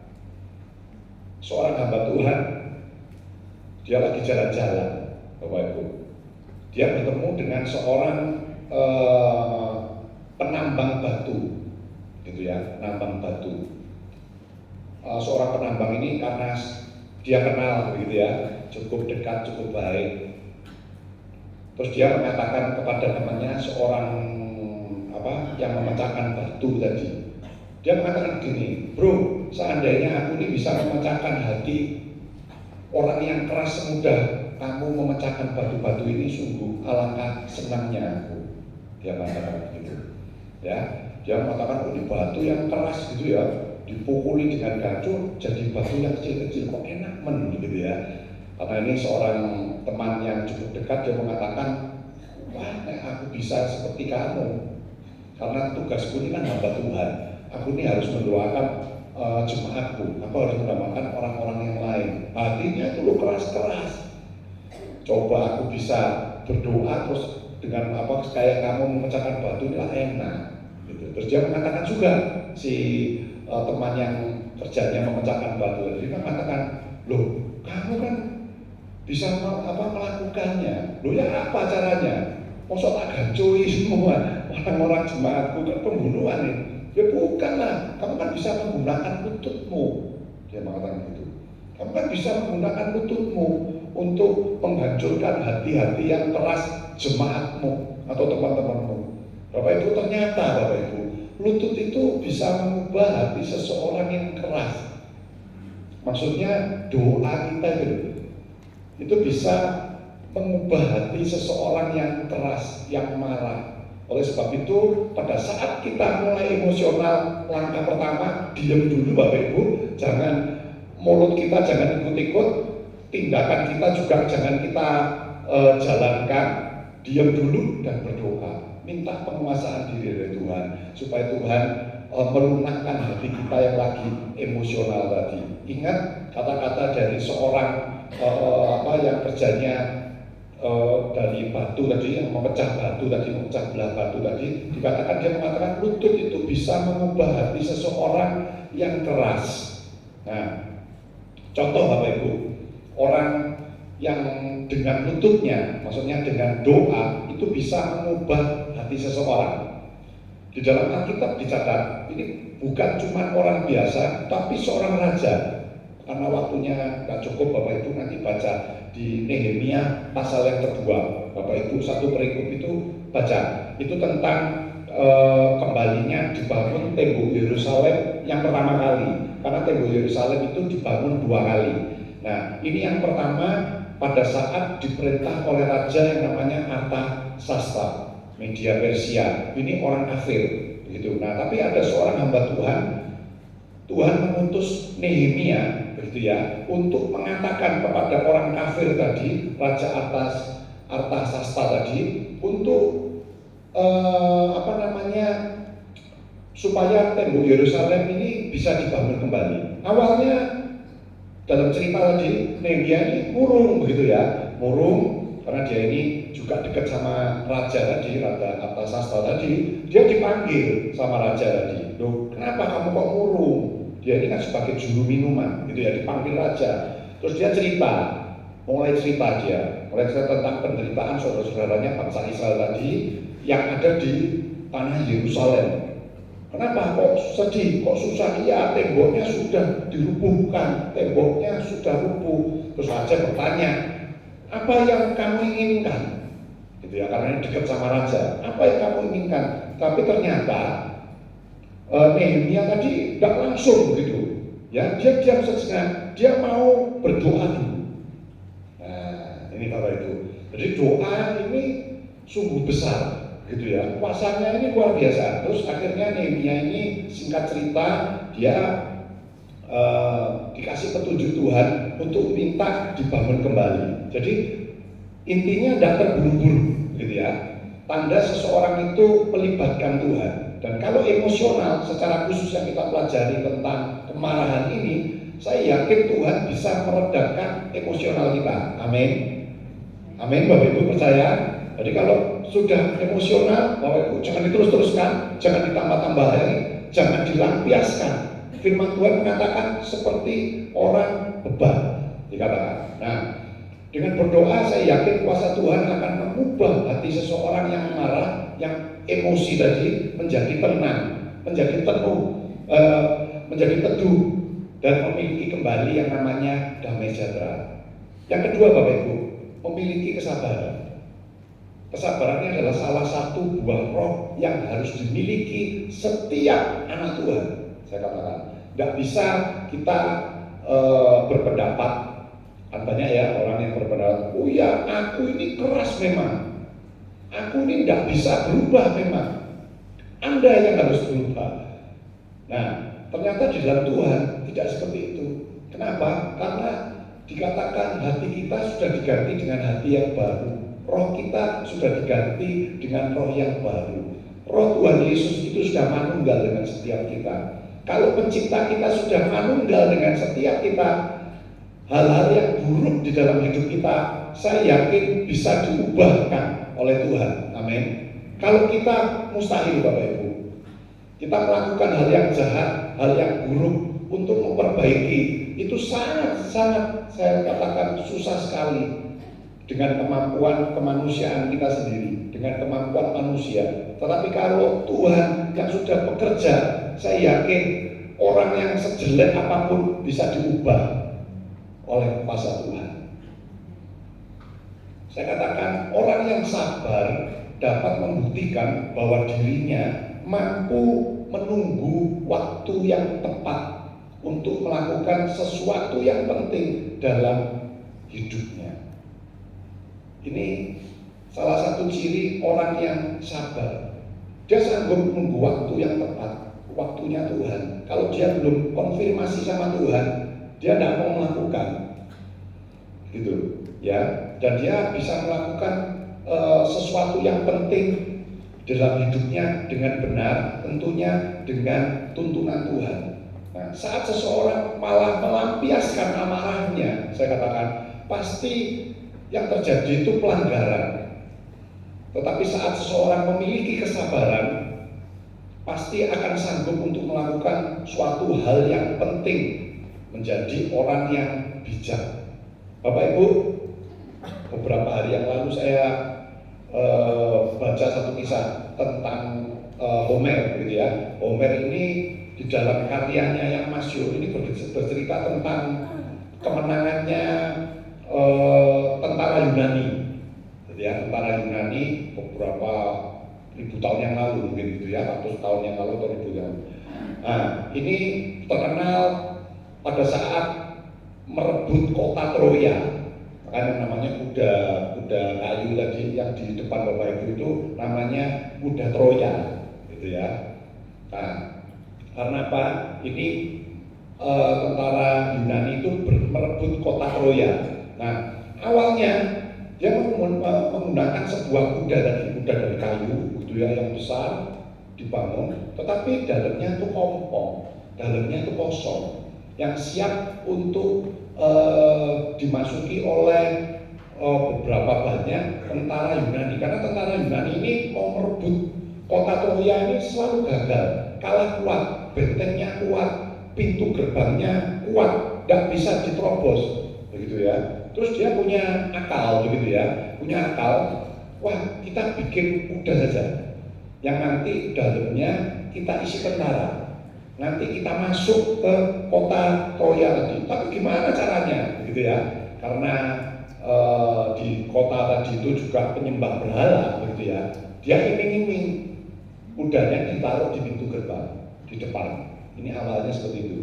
seorang hamba Tuhan, dia lagi jalan-jalan, Bapak Ibu. Dia bertemu dengan seorang penambang batu, gitu ya, penambang batu. Seorang penambang ini karena dia kenal, gitu ya, cukup dekat, cukup baik. Terus dia mengatakan kepada temannya, seorang yang memecahkan batu tadi. Dia mengatakan begini, bro, seandainya aku ini bisa memecahkan hati orang yang keras semudah kamu memecahkan batu-batu ini, sungguh alangkah senangnya aku. Dia mengatakan begitu. Ya, dia mengatakan ini batu yang keras gitu ya, dipukuli dengan gacor jadi batu yang kecil-kecil, kok enak gitu ya. Karena ini seorang teman yang cukup dekat, dia mengatakan, wah, aku bisa seperti kamu. Karena tugasku ini kan hamba Tuhan. Aku ini harus mendoakan jemaatku. Aku harus mendoakan orang-orang yang lain. Hatinya itu keras-keras. Coba aku bisa berdoa terus dengan kayak kamu memecahkan batu ini lah enak. Gitu. Terus dia mengatakan juga si teman yang kerjanya memecahkan batu, dia mengatakan, loh, kamu kan bisa melakukannya. Loh ya apa caranya? Masa tak gancoi semua orang-orang jemaatku kan pembunuhan ini. Ya bukanlah, kamu kan bisa menggunakan lututmu. Dia mengatakan gitu. Kamu kan bisa menggunakan lututmu untuk menghancurkan hati-hati yang keras jemaatmu atau teman-temanmu. Bapak Ibu, ternyata Bapak Ibu, lutut itu bisa mengubah hati seseorang yang keras. Maksudnya doa kita itu bisa mengubah hati seseorang yang keras, yang marah. Oleh sebab itu, pada saat kita mulai emosional, langkah pertama, diam dulu Bapak Ibu. Jangan, mulut kita jangan ikut-ikut, tindakan kita juga jangan kita jalankan. Diam dulu dan berdoa. Minta penguasaan diri dari Tuhan, supaya Tuhan melunakkan hati kita yang lagi emosional tadi. Ingat kata-kata dari seorang yang kerjanya dari batu tadi, yang memecah batu tadi, memecah belah batu tadi, dikatakan, dia mengatakan lutut itu bisa mengubah hati seseorang yang keras. Nah, contoh Bapak Ibu, orang yang dengan lututnya, maksudnya dengan doa, itu bisa mengubah hati seseorang. Di dalam Alkitab dicatat, ini bukan cuma orang biasa, tapi seorang raja. Karena waktunya nggak cukup, Bapak Ibu nanti baca di Nehemia pasal yang kedua. Bapak Ibu satu perikop itu baca. Itu tentang kembalinya dibangun tembok Yerusalem yang pertama kali. Karena tembok Yerusalem itu dibangun 2 kali. Nah, ini yang pertama pada saat diperintah oleh raja yang namanya Artasasta, Media Persia. Ini orang kafir, begitu. Nah, tapi ada seorang hamba Tuhan. Tuhan mengutus Nehemia, begitu ya, untuk mengatakan kepada orang kafir tadi, Raja Artasasta tadi, untuk supaya tembok Yerusalem ini bisa dibangun kembali. Awalnya dalam cerita tadi, Nehemia ini murung, begitu ya, murung karena dia ini juga dekat sama raja tadi, Raja Artasasta tadi. Dia dipanggil sama raja tadi. Loh, kenapa kamu kok murung? Dia ini kan sebagai juru minuman, gitu ya, dipanggil raja. Terus dia cerita, mulai cerita tentang penderitaan saudara-saudaranya bangsa Israel tadi yang ada di tanah Yerusalem. Kenapa kok sedih, kok susah? Iya, temboknya sudah dirubuhkan, temboknya sudah rubuh. Terus raja bertanya, apa yang kamu inginkan? Gitu ya, karena ini dekat sama raja. Apa yang kamu inginkan? Tapi ternyata Nehemia tadi tidak langsung gitu. Ya, dia diam sejenak, dia mau berdoa dulu. Nah, ini Bapak Ibu. Jadi doa ini sungguh besar. Gitu ya, kuasanya ini luar biasa. Terus akhirnya Nehemia ini singkat cerita dia dikasih petunjuk Tuhan untuk minta dibangun kembali. Jadi intinya tidak terburu-buru, gitu ya. Tanda seseorang itu melibatkan Tuhan. Dan kalau emosional, secara khusus yang kita pelajari tentang kemarahan ini, saya yakin Tuhan bisa meredakan emosional kita. Amin. Amin, Bapak Ibu percaya. Jadi kalau sudah emosional, Bapak Ibu jangan diterus-teruskan, jangan ditambah-tambah lagi, jangan dilampiaskan. Firman Tuhan mengatakan seperti orang beban, dikatakan. Nah, dengan berdoa saya yakin kuasa Tuhan akan mengubah hati seseorang yang marah, yang emosi tadi menjadi tenang, menjadi menjadi teduh, dan memiliki kembali yang namanya damai sejahtera. Yang kedua, Bapak Ibu, memiliki kesabaran. Kesabarannya adalah salah satu buah roh yang harus dimiliki setiap anak Tuhan. Saya katakan, tidak bisa kita berpendapat. Kan banyak ya orang yang berpendapat, oh ya aku ini keras memang, aku ini tidak bisa berubah memang. Anda yang harus berubah. Nah, ternyata di dalam Tuhan tidak seperti itu. Kenapa? Karena dikatakan hati kita sudah diganti dengan hati yang baru. Roh kita sudah diganti dengan roh yang baru. Roh Tuhan Yesus itu sudah manunggal dengan setiap kita. Kalau pencipta kita sudah manunggal dengan setiap kita, hal-hal yang buruk di dalam hidup kita, saya yakin bisa diubahkan oleh Tuhan. Amin. Kalau kita mustahil, Bapak Ibu, kita melakukan hal yang jahat, hal yang buruk untuk memperbaiki, itu sangat-sangat saya katakan susah sekali. Dengan kemampuan kemanusiaan kita sendiri, dengan kemampuan manusia. Tetapi kalau Tuhan yang sudah bekerja, saya yakin orang yang sejelek apapun bisa diubah oleh kuasa Tuhan. Saya katakan orang yang sabar dapat membuktikan bahwa dirinya mampu menunggu waktu yang tepat untuk melakukan sesuatu yang penting dalam hidupnya. Ini salah satu ciri orang yang sabar. Dia sanggup menunggu waktu yang tepat, waktunya Tuhan. Kalau dia belum konfirmasi sama Tuhan, dia tidak mau melakukan, gitu, ya. Dan dia bisa melakukan sesuatu yang penting dalam hidupnya dengan benar, tentunya dengan tuntunan Tuhan. Nah, saat seseorang malah melampiaskan amarahnya, saya katakan pasti yang terjadi itu pelanggaran. Tetapi saat seseorang memiliki kesabaran, pasti akan sanggup untuk melakukan suatu hal yang penting, menjadi orang yang bijak. Bapak Ibu, beberapa hari yang lalu saya baca satu kisah tentang Homer, gitu ya. Homer ini di dalam karyanya yang masyhur ini bercerita tentang kemenangannya tentara Yunani, gitu ya, tentara Yunani beberapa ribu tahun yang lalu, mungkin gitu ya, ratus tahun yang lalu atau ribu tahun. Nah, ini terkenal pada saat merebut kota Troya, kan yang namanya kuda kayu tadi yang di depan Bapak Ibu itu namanya kuda Troya, gitu ya. Nah, karena apa? Ini tentara Yunani itu merebut kota Troya. Nah, awalnya dia menggunakan sebuah kuda dari kayu, gitu ya, yang besar dibangun, tetapi dalamnya itu kompong, dalamnya itu kosong, yang siap untuk dimasuki oleh beberapa banyak tentara Yunani. Karena tentara Yunani ini mau merebut kota Troya ini selalu gagal, kalah kuat, bentengnya kuat, pintu gerbangnya kuat, tidak bisa diterobos, begitu ya. terus dia punya akal begitu ya, punya akal. Wah, kita bikin kuda saja, yang nanti dalamnya kita isi tentara. Nanti kita masuk ke kota Troya tadi. Tapi gimana caranya, begitu ya? Karena di kota tadi itu juga penyembah berhala, begitu ya. Dia iming-iming kudanya ditaruh di pintu gerbang di depan. Ini awalnya seperti itu.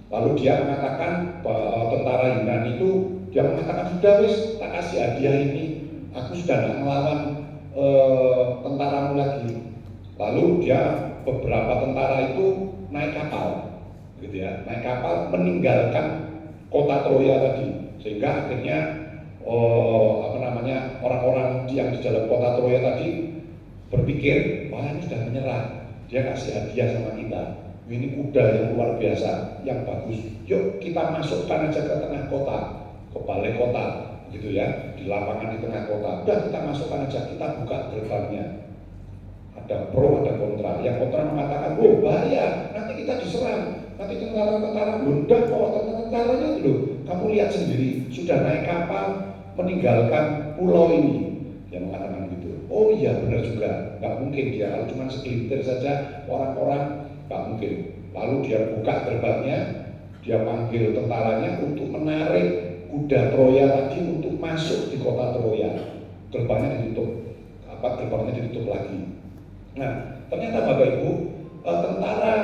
Lalu dia mengatakan tentara Yunani itu, dia mengatakan sudah wis tak kasih hadiah ini, aku sudah tidak melawan tentaramu lagi. Lalu dia beberapa tentara itu naik kapal, gitu ya, naik kapal meninggalkan kota Troya tadi, sehingga akhirnya orang-orang yang di dalam kota Troya tadi berpikir, wah ini sudah menyerah, dia kasih hadiah sama kita. Ini kuda yang luar biasa, yang bagus. Yuk kita masukkan aja ke tengah kota, ke balai kota, gitu ya, di lapangan di tengah kota. Udah kita masukkan aja, kita buka gerbangnya. Ada pro, ada kontra. Yang kontra mengatakan, oh bahaya, nanti kita diserang, nanti tentara-tentara udah kok tentaranya itu. Kamu lihat sendiri, sudah naik kapal meninggalkan pulau ini. Yang mengatakan gitu. Oh iya benar juga, nggak mungkin dia kalau cuma segelintir saja orang-orang. Gak mungkin. Lalu dia buka gerbangnya, dia panggil tentaranya untuk menarik kuda Troya tadi untuk masuk di kota Troya. Gerbangnya ditutup, gerbangnya ditutup lagi. Nah, ternyata Bapak Ibu, tentara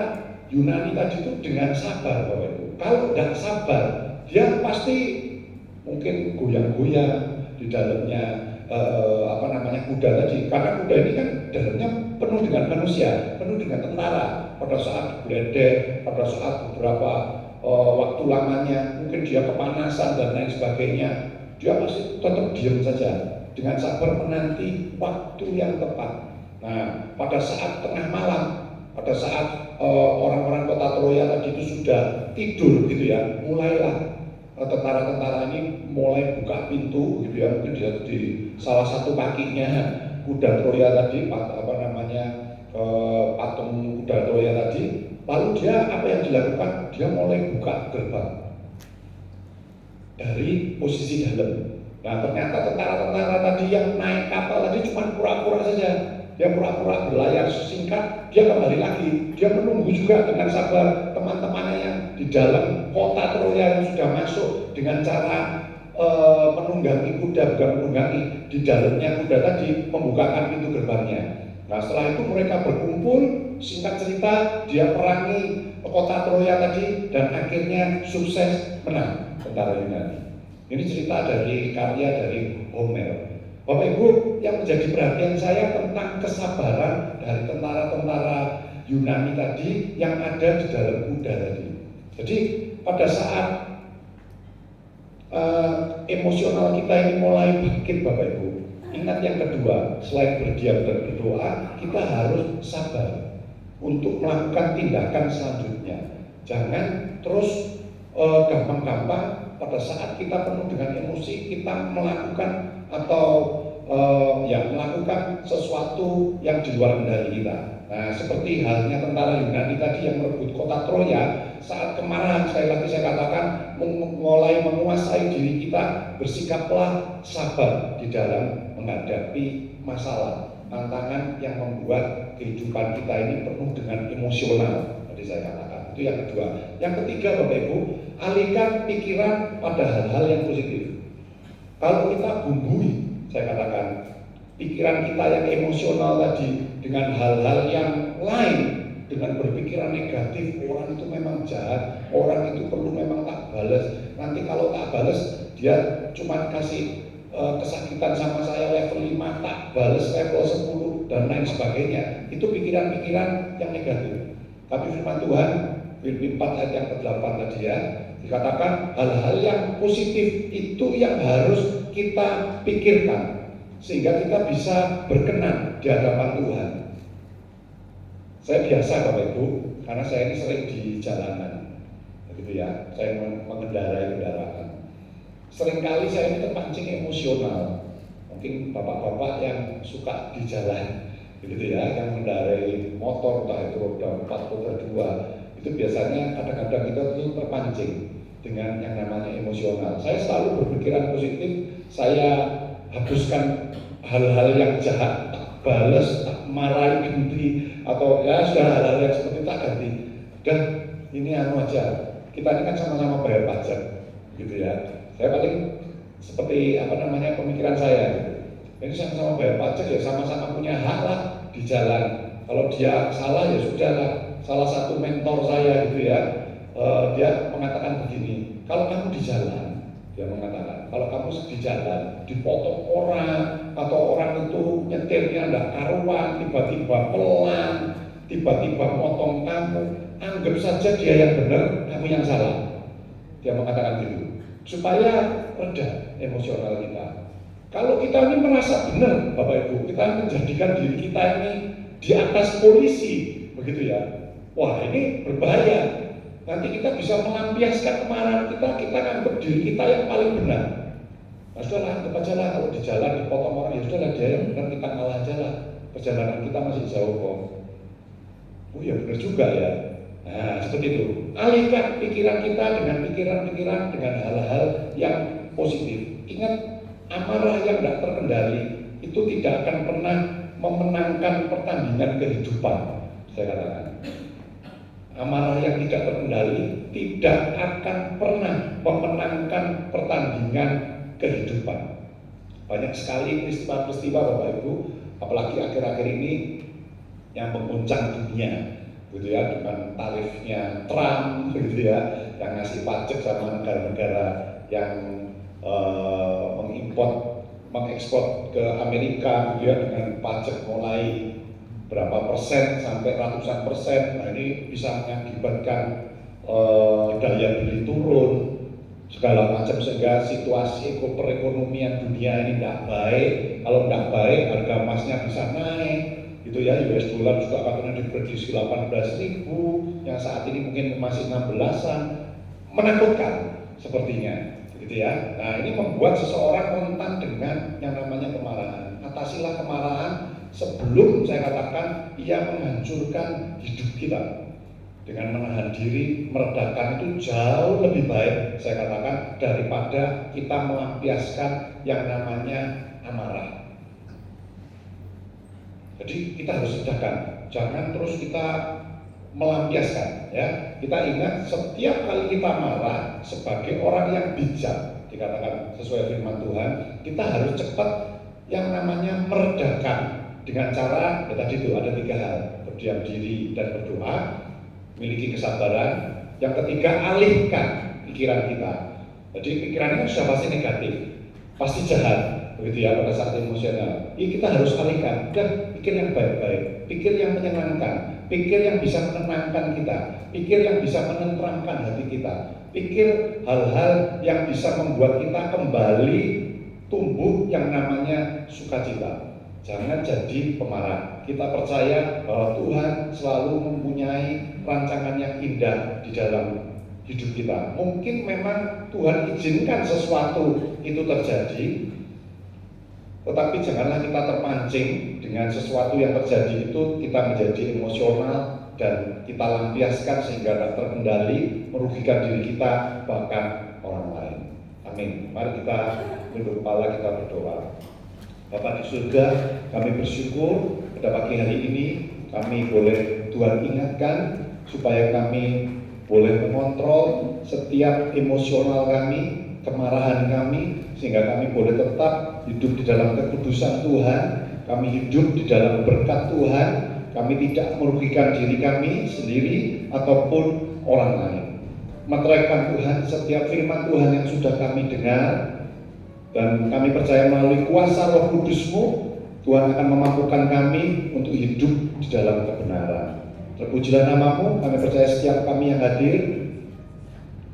Yunani tadi itu dengan sabar Bapak Ibu. Kalau tidak sabar, dia pasti mungkin goyang-goyang di dalamnya kuda tadi. Karena kuda ini kan dalamnya penuh dengan manusia, penuh dengan tentara. Pada saat gledek, pada saat beberapa waktu lamanya, mungkin dia kepanasan dan lain sebagainya, dia masih tetap diam saja dengan sabar menanti waktu yang tepat. Nah, pada saat tengah malam, pada saat orang-orang kota Troya tadi itu sudah tidur gitu ya, mulailah tentara-tentara ini mulai buka pintu gitu ya, mungkin di salah satu kakinya kuda Troya tadi, patung kuda Troya tadi. Lalu dia apa yang dilakukan? Dia mulai buka gerbang dari posisi dalam. Nah, ternyata tentara-tentara tadi yang naik kapal tadi cuma pura-pura saja. Dia pura-pura berlayar singkat, dia kembali lagi. Dia menunggu juga dengan sabar teman-temannya yang di dalam kota Troya yang sudah masuk dengan cara menunggangi kuda, bukan menunggangi, di dalamnya kuda tadi membukakan pintu gerbangnya. Nah, setelah itu mereka berkumpul, singkat cerita dia perangi kota Troya tadi dan akhirnya sukses menang tentara Yunani. Ini cerita dari karya dari Homer. Bapak Ibu, yang menjadi perhatian saya tentang kesabaran dari tentara-tentara Yunani tadi yang ada di dalam kuda tadi. Jadi pada saat emosional kita ini mulai bangkit Bapak Ibu, ingat yang kedua, selain berdiam dan berdoa, kita harus sabar untuk melakukan tindakan selanjutnya. Jangan terus gampang-gampang pada saat kita penuh dengan emosi, kita melakukan atau melakukan sesuatu yang di luar kendali kita. Nah, seperti halnya tentara Yunani tadi yang merebut kota Troya, saat kemarahan, sekali lagi saya katakan, mulai menguasai diri kita, bersikaplah sabar di dalam menghadapi masalah, tantangan yang membuat kehidupan kita ini penuh dengan emosional. Tadi saya katakan, itu yang kedua. Yang ketiga Bapak Ibu, alihkan pikiran pada hal-hal yang positif. Kalau kita bumbui, saya katakan, pikiran kita yang emosional tadi dengan hal-hal yang lain, dengan berpikiran negatif, orang itu memang jahat, orang itu perlu memang tak balas, nanti kalau tak balas dia cuma kasih kesakitan sama saya level 5, tak balas level 10 dan lain sebagainya. Itu pikiran-pikiran yang negatif. Tapi firman Tuhan Filipi 4 ayat yang ke-8 tadi ya, dikatakan hal-hal yang positif itu yang harus kita pikirkan sehingga kita bisa berkenan di hadapan Tuhan. Saya biasa Bapak Ibu, karena saya ini sering di jalanan, begitu ya, saya mengendarai kendaraan. Seringkali saya ini terpancing emosional. Mungkin bapak-bapak yang suka di jalan, begitu ya, yang mengendarai motor, entah itu roda 4, roda 2, itu biasanya kadang-kadang kita itu terpancing. dengan yang namanya emosional. Saya selalu berpikiran positif, saya hapuskan hal-hal yang jahat, tak balas, tak marahi, ganti, atau ya sudah hal-hal yang seperti tak ganti. Dan ini anu aja, kita ini kan sama-sama bayar pajak, gitu ya. Saya paling seperti pemikiran saya. Gitu. Ini sama-sama bayar pajak ya, sama-sama punya hak lah di jalan. Kalau dia salah ya sudah lah. Salah satu mentor saya gitu ya, dia mengatakan begini, kalau kamu di jalan, dia mengatakan, kalau kamu di jalan dipotong orang atau orang itu nyetirnya tidak karuan, tiba-tiba pelan, tiba-tiba motong kamu, anggap saja dia yang benar, kamu yang salah. Dia mengatakan gitu, supaya reda emosional kita. Kalau kita ini merasa benar, Bapak Ibu, kita menjadikan diri kita ini di atas polisi, begitu ya. Wah, ini berbahaya. Nanti kita bisa melampiaskan kemarahan kita anggap diri kita yang paling benar. Nah, sudahlah, anggap aja lah kalau di jalan dipotong orang, ya sudahlah dia yang benar, kita ngalah aja lah. Perjalanan kita masih jauh kok. Oh ya benar juga ya. Nah, seperti itu. Alihkan pikiran kita dengan pikiran-pikiran dengan hal-hal yang positif. Ingat, amarah yang tidak terkendali itu tidak akan pernah memenangkan pertandingan kehidupan. Saya katakan, amarah yang tidak terkendali tidak akan pernah memenangkan pertandingan kehidupan. Banyak sekali peristiwa-peristiwa Bapak Ibu, apalagi akhir-akhir ini yang mengguncang dunia, gitu ya, dengan tarifnya Trump, gitu ya, yang ngasih pajak sama negara-negara yang mengekspor ke Amerika, gitu ya, dengan pajak mulai berapa persen sampai ratusan persen. Nah, ini bisa mengakibatkan daya beli turun segala macam, sehingga situasi perekonomian dunia ini tidak baik. Kalau tidak baik, harga emasnya bisa naik, gitu ya. US dollar juga akan diprediksi 18.000, yang saat ini mungkin masih 16-an, menakutkan sepertinya, gitu ya. Nah, ini membuat seseorang rentan dengan yang namanya kemarahan. Atasilah kemarahan sebelum, saya katakan, ia menghancurkan hidup kita. Dengan menahan diri, meredakan itu jauh lebih baik, saya katakan, daripada kita melampiaskan yang namanya amarah. Jadi kita harus redakan, jangan terus kita melampiaskan, ya. Kita ingat, setiap kali kita marah sebagai orang yang bijak, dikatakan sesuai firman Tuhan, kita harus cepat yang namanya meredakan dengan cara, ya tadi itu ada 3 hal: berdiam diri dan berdoa, miliki kesabaran. Yang ketiga, alihkan pikiran kita. Jadi pikirannya sudah pasti negatif, pasti jahat, begitu ya, pada saat emosional. Ini kita harus alihkan dan pikir yang baik-baik, pikir yang menyenangkan, pikir yang bisa menenangkan kita, pikir yang bisa menenteramkan hati kita, pikir hal-hal yang bisa membuat kita kembali tumbuh yang namanya sukacita. Jangan jadi pemarah. Kita percaya bahwa Tuhan selalu mempunyai rancangan yang indah di dalam hidup kita. Mungkin memang Tuhan izinkan sesuatu itu terjadi, tetapi janganlah kita terpancing dengan sesuatu yang terjadi itu, kita menjadi emosional dan kita lampiaskan sehingga tidak terkendali, merugikan diri kita, bahkan orang lain. Amin. Mari kita tunduk kepala, kita berdoa. Bapa di surga, kami bersyukur pada pagi hari ini kami boleh Tuhan ingatkan supaya kami boleh mengontrol setiap emosional kami, kemarahan kami, sehingga kami boleh tetap hidup di dalam kekudusan Tuhan, kami hidup di dalam berkat Tuhan, kami tidak merugikan diri kami sendiri ataupun orang lain. Meteraikan Tuhan setiap firman Tuhan yang sudah kami dengar, dan kami percaya melalui kuasa Roh Kudus-Mu, Tuhan akan memampukan kami untuk hidup di dalam kebenaran. Terpujilah nama-Mu. Kami percaya setiap kami yang hadir,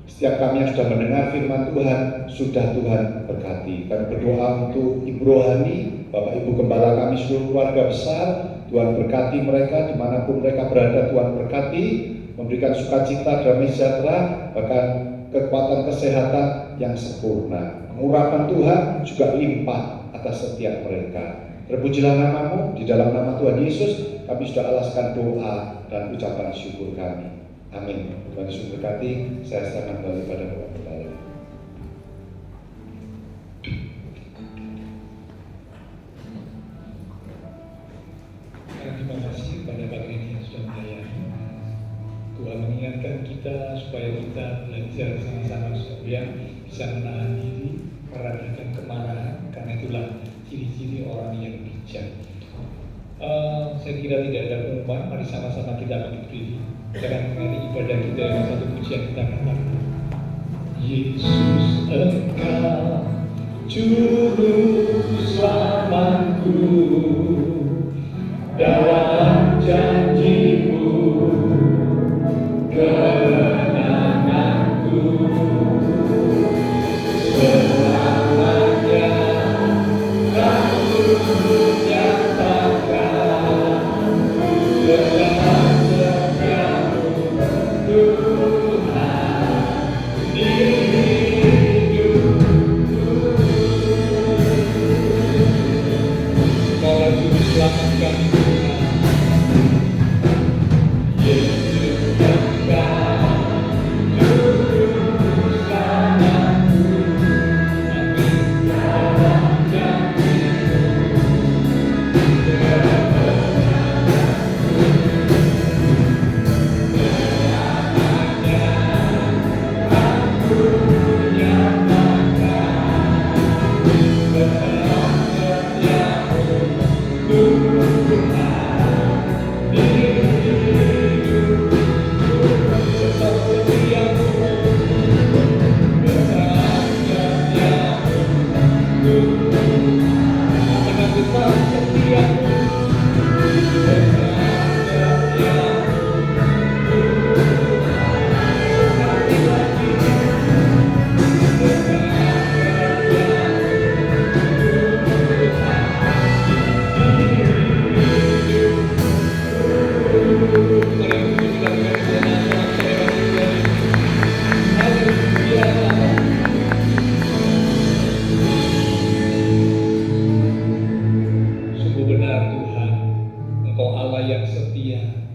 setiap kami yang sudah mendengar firman Tuhan, sudah Tuhan berkati. Kami berdoa untuk Ibu Rohani, Bapak Ibu Gembala kami, seluruh keluarga besar. Tuhan berkati mereka dimanapun mereka berada. Tuhan berkati, memberikan sukacita, damai sejahtera, bahkan kekuatan kesehatan yang sempurna. Pengurapan Tuhan juga limpah atas setiap mereka. Terpujilah nama-Mu. Di dalam nama Tuhan Yesus kami sudah alaskan doa dan ucapan syukur kami. Amin. Tuhan Yesus berkati. Saya serahkan kembali pada Bapak. terima kasih kepada pagi ini yang sudah melayani. Tuhan mengingatkan kita supaya kita belajar sama-sama supaya bisa menahan diri, meredakan kemarahan, karena itulah ciri-ciri orang yang bijak. Saya kira tidak ada pengumuman, mari sama-sama kita bangkit berdiri. Kita akan mengakhiri ibadah kita dengan satu pujian kita katakan, Yesus Engkau Juru Selamatku, dalam janji-Mu kemenanganku, selamanya Aku nyatakan dengan setiamu Tuhan di hidupku. Kaulah Juru Selamat kami Tuhan, Yesus Engkau Juru Selamatku, amin. Dalam janji-Mu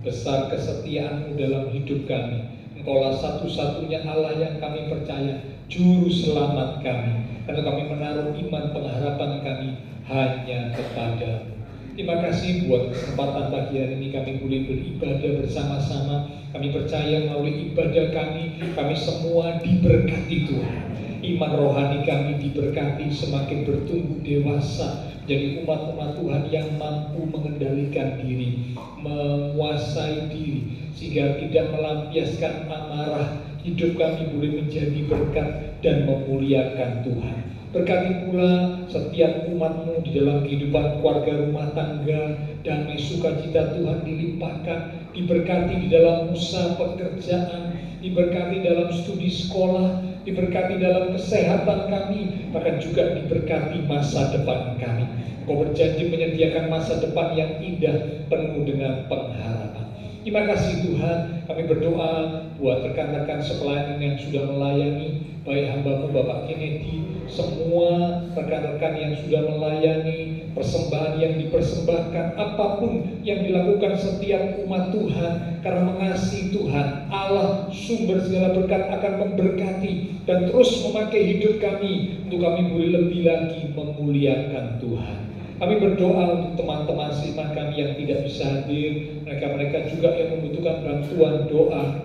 besar kesetiaan-Mu dalam hidup kami. Engkaulah satu-satunya Allah yang kami percaya, Juru Selamat kami. Karena kami menaruh iman pengharapan kami hanya kepada-Mu. Terima kasih buat kesempatan pagi hari ini kami boleh beribadah bersama-sama. Kami percaya melalui ibadah kami semua diberkati Tuhan. Iman rohani kami diberkati, semakin bertumbuh dewasa, jadi umat-umat Tuhan yang mampu mengendalikan diri, menguasai diri, sehingga tidak melampiaskan amarah. Hidup kami boleh menjadi berkat dan memuliakan Tuhan. Berkati pula setiap umat-Mu di dalam kehidupan keluarga, rumah tangga, damai sukacita Tuhan dilimpahkan. Diberkati di dalam usaha pekerjaan, diberkati dalam studi sekolah, diberkati dalam kesehatan kami, bahkan juga diberkati masa depan kami. Engkau berjanji menyediakan masa depan yang indah, penuh dengan pengharapan. Terima kasih Tuhan, kami berdoa buat rekan-rekan sepelayanan yang sudah melayani, baik hamba-Mu Bapak Kennedy, semua rekan-rekan yang sudah melayani, persembahan yang dipersembahkan, apapun yang dilakukan setiap umat Tuhan, karena mengasihi Tuhan, Allah sumber segala berkat akan memberkati dan terus memakai hidup kami untuk kami boleh lebih lagi memuliakan Tuhan. Kami berdoa untuk teman-teman seiman kami yang tidak bisa hadir, mereka-mereka juga yang membutuhkan bantuan doa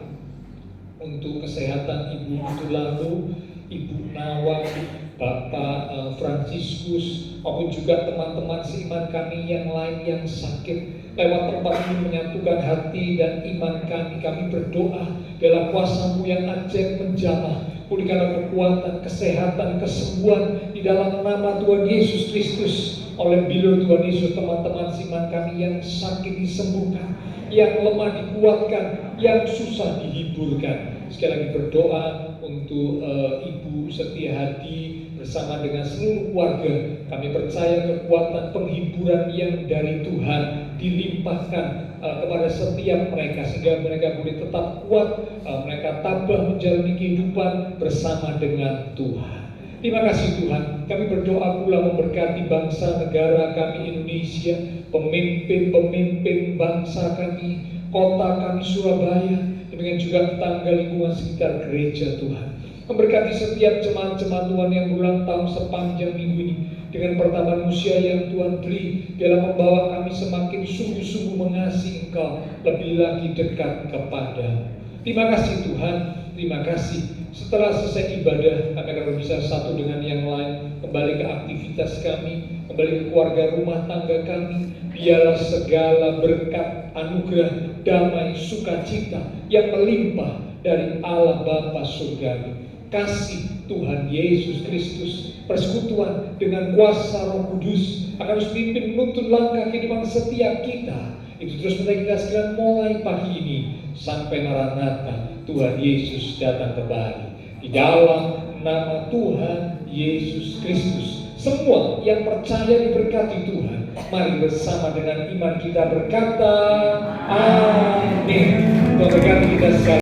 untuk kesehatan Ibu Tulalu, Ibu Nawang, Bapak Fransiskus, maupun juga teman-teman seiman kami yang lain yang sakit. Lewat tempat ini menyatukan hati dan iman kami berdoa dalam kuasa-Mu yang ajaib menjamah. Pulihkanlah kekuatan, kesehatan, kesembuhan di dalam nama Tuhan Yesus Kristus. Oleh bilur Tuhan Yesus, teman-teman seiman kami yang sakit disembuhkan, yang lemah dikuatkan, yang susah dihiburkan. Sekali lagi berdoa untuk Ibu Setia Hadi bersama dengan seluruh keluarga. Kami percaya kekuatan penghiburan yang dari Tuhan dilimpahkan kepada setiap mereka, sehingga mereka boleh tetap kuat, mereka tabah menjalani kehidupan bersama dengan Tuhan. Terima kasih Tuhan, kami berdoa pula memberkati bangsa negara kami Indonesia, pemimpin-pemimpin bangsa kami, kota kami Surabaya, demikian juga tetangga lingkungan sekitar gereja Tuhan. Memberkati setiap jemaat-jemaat Tuhan yang berulang tahun sepanjang minggu ini, dengan pertambahan usia yang Tuhan beri, biarlah membawa kami semakin sungguh-sungguh mengasihi Engkau, lebih lagi dekat kepada. Terima kasih Tuhan, terima kasih. Setelah selesai ibadah, kami akan berbicara satu dengan yang lain, kembali ke aktivitas kami, kembali ke keluarga rumah tangga kami. Biarlah segala berkat, anugerah, damai, sukacita yang melimpah dari Allah Bapa Surgawi, kasih Tuhan Yesus Kristus, persekutuan dengan kuasa Roh Kudus akan terus pimpin menuntun langkah kehidupan setiap kita. Itu terus menyertai kita sekalian mulai pagi ini sampai Maranatha, Tuhan Yesus datang kembali. Di dalam nama Tuhan Yesus Kristus, semua yang percaya diberkati Tuhan. Mari bersama dengan iman kita berkata, amin. Tuhan berkati kita sekalian.